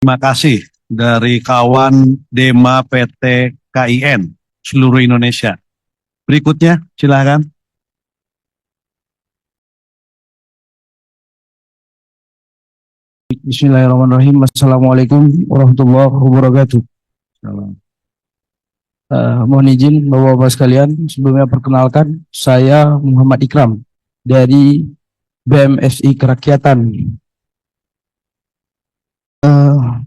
Terima kasih dari kawan Dema PT KIN seluruh Indonesia. Berikutnya, silakan. Bismillahirrahmanirrahim. Assalamualaikum warahmatullahi wabarakatuh. Mohon izin Bapak-Bapak sekalian, sebelumnya perkenalkan saya Muhammad Ikram dari BMSI Kerakyatan.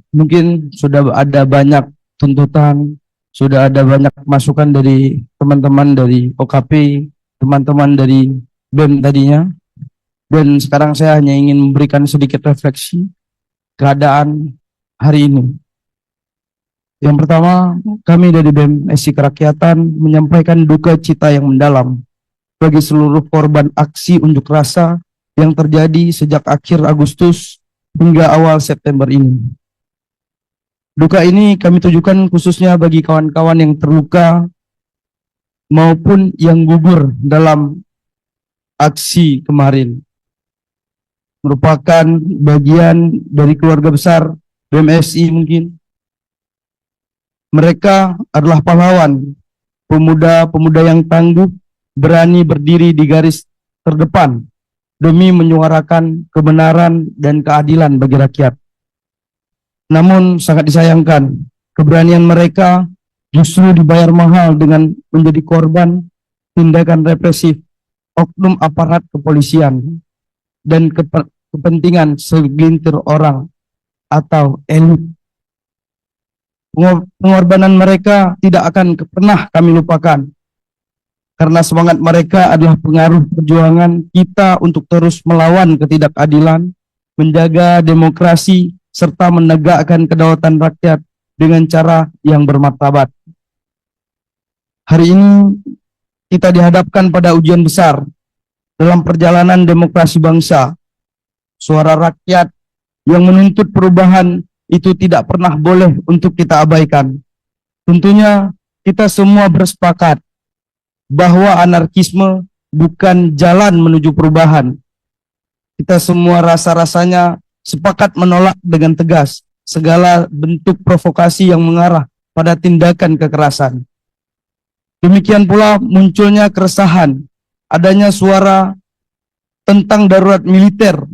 Mungkin sudah ada banyak tuntutan, sudah ada banyak masukan dari teman-teman dari OKP, teman-teman dari BEM tadinya, dan sekarang saya hanya ingin memberikan sedikit refleksi keadaan hari ini. Yang pertama, kami dari BMSI Kerakyatan menyampaikan duka cita yang mendalam bagi seluruh korban aksi unjuk rasa yang terjadi sejak akhir Agustus hingga awal September ini. Duka ini kami tujukan khususnya bagi kawan-kawan yang terluka maupun yang gugur dalam aksi kemarin. Merupakan bagian dari keluarga besar BMSI mungkin. Mereka adalah pahlawan, pemuda-pemuda yang tangguh, berani berdiri di garis terdepan demi menyuarakan kebenaran dan keadilan bagi rakyat. Namun sangat disayangkan, keberanian mereka justru dibayar mahal dengan menjadi korban tindakan represif oknum aparat kepolisian dan kepentingan segelintir orang atau elit. Pengorbanan mereka tidak akan pernah kami lupakan, karena semangat mereka adalah pengaruh perjuangan kita untuk terus melawan ketidakadilan, menjaga demokrasi, serta menegakkan kedaulatan rakyat dengan cara yang bermartabat. Hari ini kita dihadapkan pada ujian besar dalam perjalanan demokrasi bangsa. Suara rakyat yang menuntut perubahan itu tidak pernah boleh untuk kita abaikan. Tentunya kita semua bersepakat bahwa anarkisme bukan jalan menuju perubahan. Kita semua rasa-rasanya sepakat menolak dengan tegas segala bentuk provokasi yang mengarah pada tindakan kekerasan. Demikian pula munculnya keresahan, adanya suara tentang darurat militer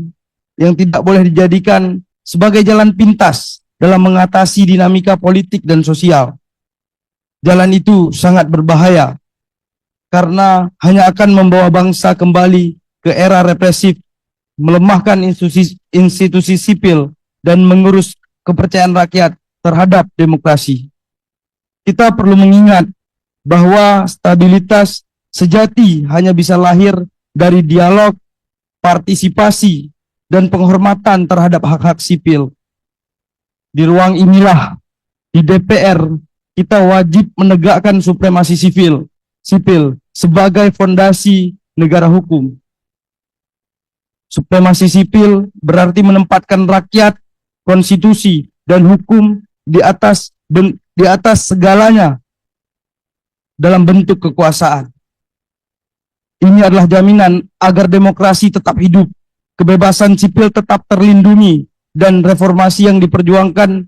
yang tidak boleh dijadikan sebagai jalan pintas dalam mengatasi dinamika politik dan sosial. Jalan itu sangat berbahaya karena hanya akan membawa bangsa kembali ke era represif, melemahkan institusi sipil, dan mengurus kepercayaan rakyat terhadap demokrasi. Kita perlu mengingat bahwa stabilitas sejati hanya bisa lahir dari dialog, partisipasi, dan penghormatan terhadap hak-hak sipil. Di ruang inilah, di DPR, kita wajib menegakkan supremasi sipil sebagai fondasi negara hukum. Supremasi sipil berarti menempatkan rakyat, konstitusi, dan hukum di atas segalanya dalam bentuk kekuasaan. Ini adalah jaminan agar demokrasi tetap hidup, kebebasan sipil tetap terlindungi, dan reformasi yang diperjuangkan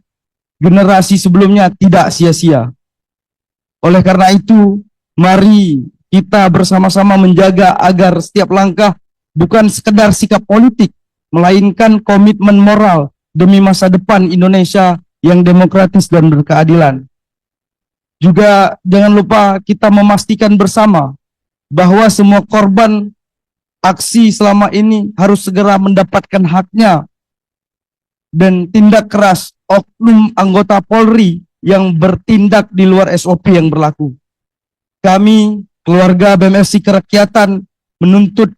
generasi sebelumnya tidak sia-sia. Oleh karena itu, mari kita bersama-sama menjaga agar setiap langkah bukan sekedar sikap politik, melainkan komitmen moral demi masa depan Indonesia yang demokratis dan berkeadilan. Juga jangan lupa kita memastikan bersama bahwa semua korban aksi selama ini harus segera mendapatkan haknya, dan tindak keras oknum anggota Polri yang bertindak di luar SOP yang berlaku. Kami, keluarga BMSI Kerakyatan, menuntut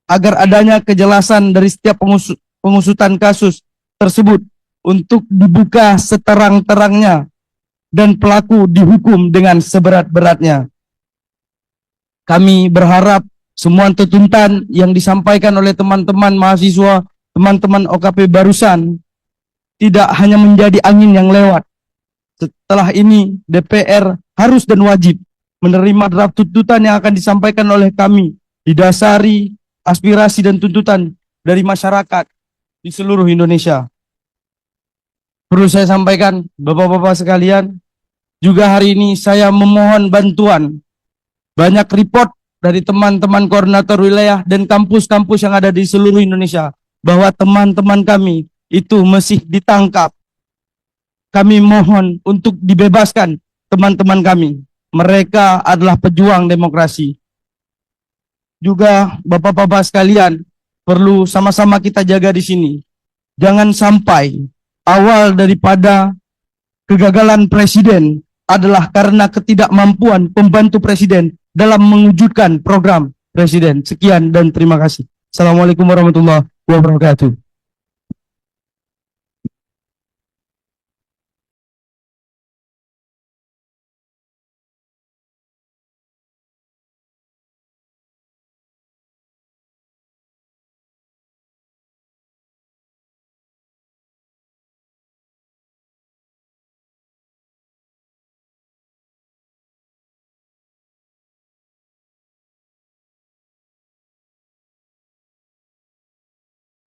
agar adanya kejelasan dari setiap pengusutan kasus tersebut untuk dibuka seterang-terangnya dan pelaku dihukum dengan seberat-beratnya. Kami berharap semua tuntutan yang disampaikan oleh teman-teman mahasiswa, teman-teman OKP barusan, tidak hanya menjadi angin yang lewat. Setelah ini, DPR harus dan wajib menerima draft tuntutan yang akan disampaikan oleh kami, didasari aspirasi dan tuntutan dari masyarakat di seluruh Indonesia. Perlu saya sampaikan, Bapak-bapak sekalian, juga hari ini saya memohon bantuan banyak report dari teman-teman koordinator wilayah dan kampus-kampus yang ada di seluruh Indonesia bahwa teman-teman kami itu masih ditangkap. Kami mohon untuk dibebaskan teman-teman kami. Mereka adalah pejuang demokrasi. Juga Bapak-bapak sekalian, perlu sama-sama kita jaga di sini. Jangan sampai awal daripada kegagalan presiden adalah karena ketidakmampuan pembantu presiden dalam mewujudkan program presiden. Sekian dan terima kasih. Assalamualaikum warahmatullahi wabarakatuh.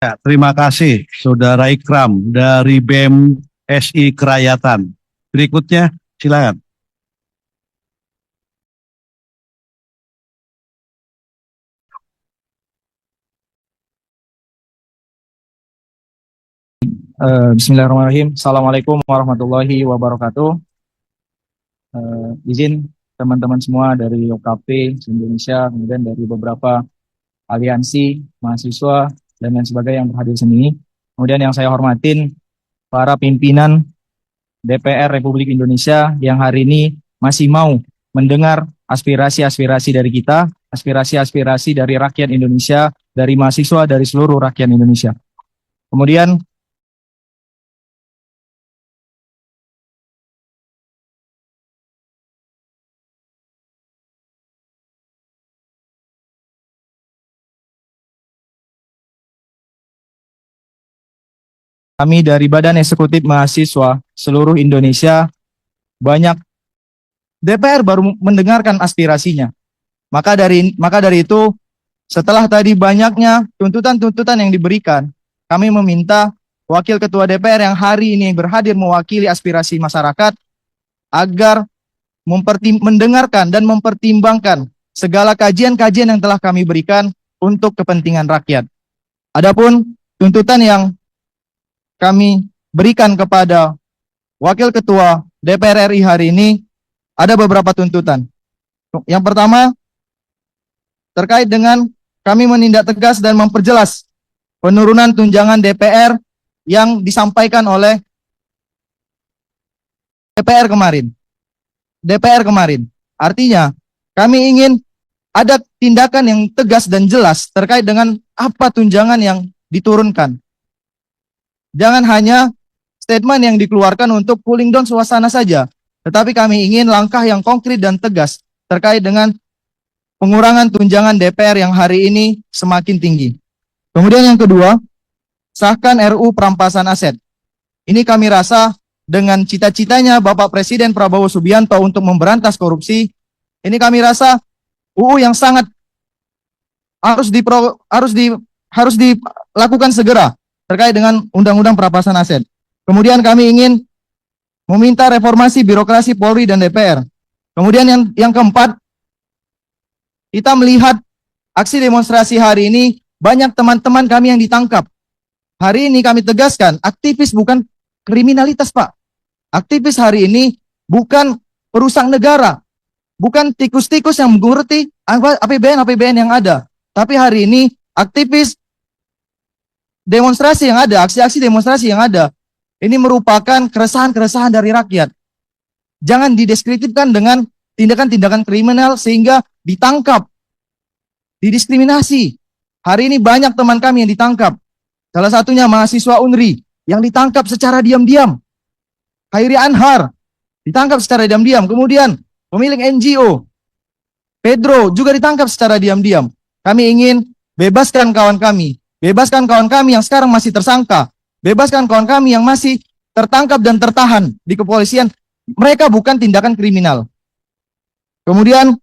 Ya, terima kasih Saudara Ikram dari BEM SI Kerakyatan. Berikutnya silakan. Bismillahirrahmanirrahim. Assalamualaikum warahmatullahi wabarakatuh. Izin teman-teman semua dari OKP Indonesia, kemudian dari beberapa aliansi mahasiswa dan lain sebagainya yang berhadir di sini. Kemudian yang saya hormatin para pimpinan DPR Republik Indonesia yang hari ini masih mau mendengar aspirasi-aspirasi dari kita, aspirasi-aspirasi dari rakyat Indonesia, dari mahasiswa, dari seluruh rakyat Indonesia. Kemudian kami dari Badan Eksekutif Mahasiswa seluruh Indonesia banyak DPR baru mendengarkan aspirasinya. Maka dari itu setelah tadi banyaknya tuntutan-tuntutan yang diberikan, kami meminta Wakil Ketua DPR yang hari ini berhadir mewakili aspirasi masyarakat agar mendengarkan dan mempertimbangkan segala kajian-kajian yang telah kami berikan untuk kepentingan rakyat. Adapun tuntutan yang kami berikan kepada Wakil Ketua DPR RI hari ini ada beberapa tuntutan. Yang pertama, terkait dengan kami menindak tegas dan memperjelas penurunan tunjangan DPR yang disampaikan oleh DPR kemarin. Artinya, kami ingin ada tindakan yang tegas dan jelas terkait dengan apa tunjangan yang diturunkan. Jangan hanya statement yang dikeluarkan untuk cooling down suasana saja, tetapi kami ingin langkah yang konkret dan tegas terkait dengan pengurangan tunjangan DPR yang hari ini semakin tinggi. Kemudian yang kedua, sahkan RUU perampasan aset. Ini kami rasa dengan cita-citanya Bapak Presiden Prabowo Subianto untuk memberantas korupsi, ini kami rasa UU yang sangat harus dilakukan segera terkait dengan Undang-Undang Perampasan Aset. Kemudian kami ingin meminta reformasi birokrasi Polri dan DPR. Kemudian yang keempat, kita melihat aksi demonstrasi hari ini banyak teman-teman kami yang ditangkap. Hari ini kami tegaskan, aktivis bukan kriminalitas, Pak. Aktivis hari ini bukan perusak negara, bukan tikus-tikus yang mengerti APBN yang ada. Tapi hari ini aktivis demonstrasi yang ada, aksi-aksi demonstrasi yang ada, ini merupakan keresahan-keresahan dari rakyat. Jangan dideskripsikan dengan tindakan-tindakan kriminal sehingga ditangkap, didiskriminasi. Hari ini banyak teman kami yang ditangkap. Salah satunya mahasiswa UNRI yang ditangkap secara diam-diam. Khairi Anhar ditangkap secara diam-diam. Kemudian pemilik NGO Pedro juga ditangkap secara diam-diam. Kami ingin bebaskan kawan kami. Bebaskan kawan kami yang sekarang masih tersangka. Bebaskan kawan kami yang masih tertangkap dan tertahan di kepolisian. Mereka bukan tindakan kriminal. Kemudian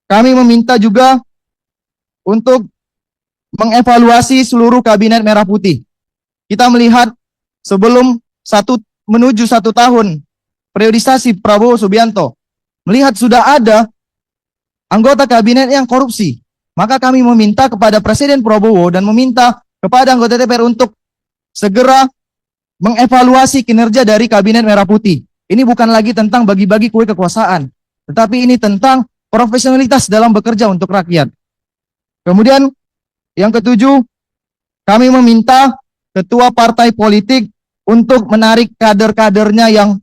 kami meminta juga untuk mengevaluasi seluruh kabinet merah putih. Kita melihat sebelum menuju satu tahun periodisasi Prabowo Subianto, melihat sudah ada anggota kabinet yang korupsi. Maka kami meminta kepada Presiden Prabowo dan meminta kepada anggota DPR untuk segera mengevaluasi kinerja dari Kabinet Merah Putih. Ini bukan lagi tentang bagi-bagi kue kekuasaan, tetapi ini tentang profesionalitas dalam bekerja untuk rakyat. Kemudian yang ketujuh, kami meminta ketua partai politik untuk menarik kader-kadernya yang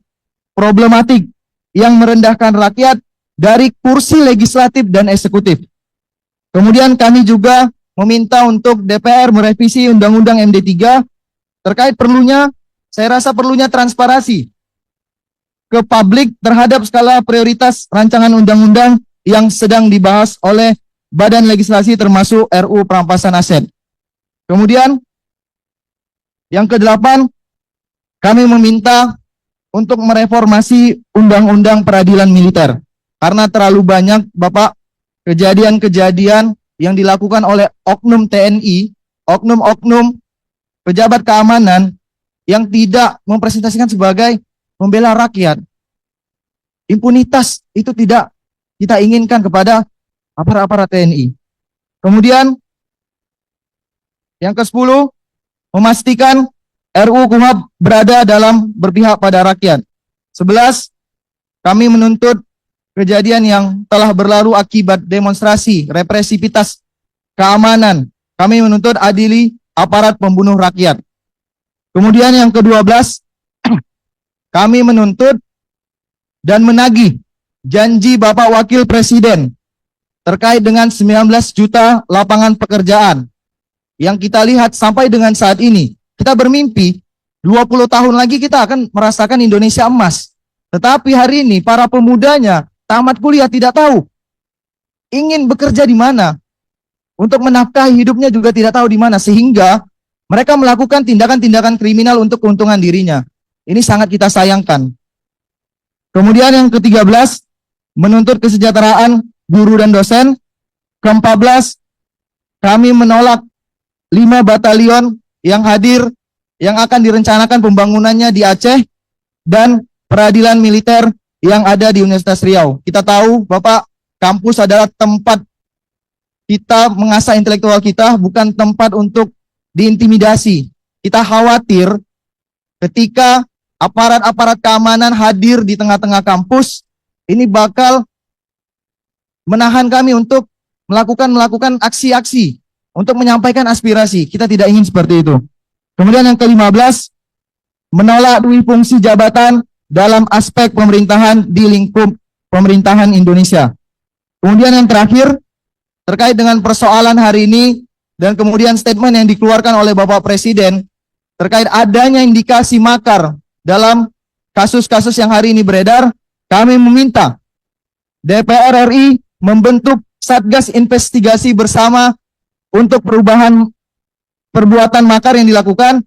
problematik, yang merendahkan rakyat dari kursi legislatif dan eksekutif. Kemudian kami juga meminta untuk DPR merevisi Undang-Undang MD3 terkait saya rasa perlunya transparansi ke publik terhadap skala prioritas rancangan undang-undang yang sedang dibahas oleh Badan Legislasi termasuk RUU Perampasan Aset. Kemudian yang ke-8, kami meminta untuk mereformasi Undang-Undang Peradilan Militer karena terlalu banyak Bapak kejadian-kejadian yang dilakukan oleh oknum TNI, oknum-oknum pejabat keamanan yang tidak mempresentasikan sebagai membela rakyat. Impunitas itu tidak kita inginkan kepada aparat-aparat TNI. Kemudian yang ke-10, memastikan RUU KUHP berada dalam berpihak pada rakyat. 11, kami menuntut kejadian yang telah berlalu akibat demonstrasi, represivitas keamanan. Kami menuntut adili aparat pembunuh rakyat. Kemudian yang ke-12, kami menuntut dan menagih janji Bapak Wakil Presiden terkait dengan 19 juta lapangan pekerjaan yang kita lihat sampai dengan saat ini. Kita bermimpi 20 tahun lagi kita akan merasakan Indonesia emas. Tetapi hari ini para pemudanya tamat kuliah tidak tahu ingin bekerja di mana. Untuk menafkahi hidupnya juga tidak tahu di mana, sehingga mereka melakukan tindakan-tindakan kriminal untuk keuntungan dirinya. Ini sangat kita sayangkan. Kemudian yang ke-13, menuntut kesejahteraan guru dan dosen. Ke-14, kami menolak 5 batalion yang hadir, yang akan direncanakan pembangunannya di Aceh, dan peradilan militer yang ada di Universitas Riau. Kita tahu, Bapak, kampus adalah tempat kita mengasah intelektual kita, bukan tempat untuk diintimidasi. Kita khawatir ketika aparat-aparat keamanan hadir di tengah-tengah kampus, ini bakal menahan kami untuk melakukan aksi-aksi, untuk menyampaikan aspirasi. Kita tidak ingin seperti itu. Kemudian yang ke-15, menolak duit fungsi jabatan dalam aspek pemerintahan di lingkup pemerintahan Indonesia. Kemudian yang terakhir, terkait dengan persoalan hari ini dan kemudian statement yang dikeluarkan oleh Bapak Presiden terkait adanya indikasi makar dalam kasus-kasus yang hari ini beredar, kami meminta DPR RI membentuk Satgas Investigasi Bersama untuk perubahan perbuatan makar yang dilakukan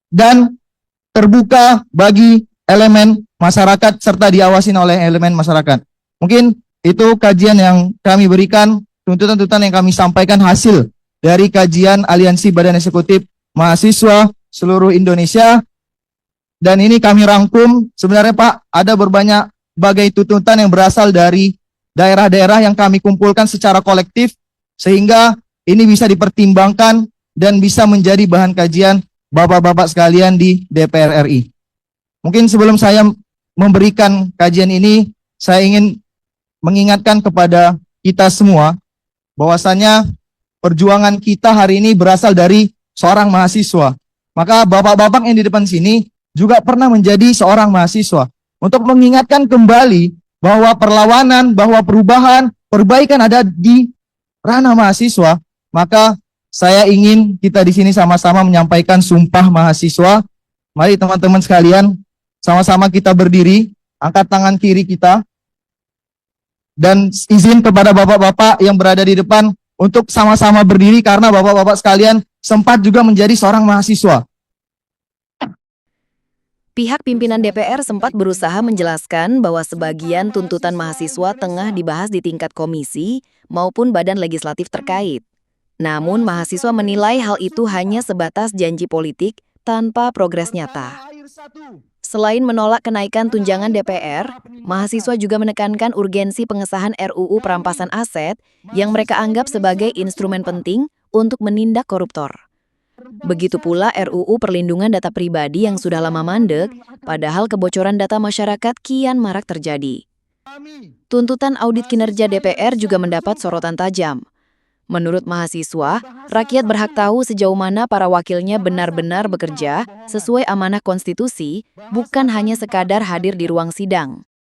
dan terbuka bagi elemen masyarakat serta diawasi oleh elemen masyarakat. Mungkin itu kajian yang kami berikan, tuntutan-tuntutan yang kami sampaikan hasil dari kajian Aliansi Badan Eksekutif Mahasiswa seluruh Indonesia. Dan ini kami rangkum, sebenarnya Pak, ada berbagai tuntutan yang berasal dari daerah-daerah yang kami kumpulkan secara kolektif, sehingga ini bisa dipertimbangkan dan bisa menjadi bahan kajian Bapak-Bapak sekalian di DPR RI. Mungkin sebelum saya memberikan kajian ini, saya ingin mengingatkan kepada kita semua bahwasanya perjuangan kita hari ini berasal dari seorang mahasiswa. Maka bapak-bapak yang di depan sini juga pernah menjadi seorang mahasiswa. Untuk mengingatkan kembali bahwa perlawanan, bahwa perubahan, perbaikan ada di ranah mahasiswa, maka saya ingin kita di sini sama-sama menyampaikan sumpah mahasiswa. Mari teman-teman sekalian, sama-sama kita berdiri, angkat tangan kiri kita, dan izin kepada bapak-bapak yang berada di depan untuk sama-sama berdiri karena bapak-bapak sekalian sempat juga menjadi seorang mahasiswa. Pihak pimpinan DPR sempat berusaha menjelaskan bahwa sebagian tuntutan mahasiswa tengah dibahas di tingkat komisi maupun badan legislatif terkait. Namun mahasiswa menilai hal itu hanya sebatas janji politik tanpa progres nyata. Selain menolak kenaikan tunjangan DPR, mahasiswa juga menekankan urgensi pengesahan RUU perampasan aset yang mereka anggap sebagai instrumen penting untuk menindak koruptor. Begitu pula RUU perlindungan data pribadi yang sudah lama mandek, padahal kebocoran data masyarakat kian marak terjadi. Tuntutan audit kinerja DPR juga mendapat sorotan tajam. Menurut mahasiswa, rakyat berhak tahu sejauh mana para wakilnya benar-benar bekerja sesuai amanah konstitusi, bukan hanya sekadar hadir di ruang sidang.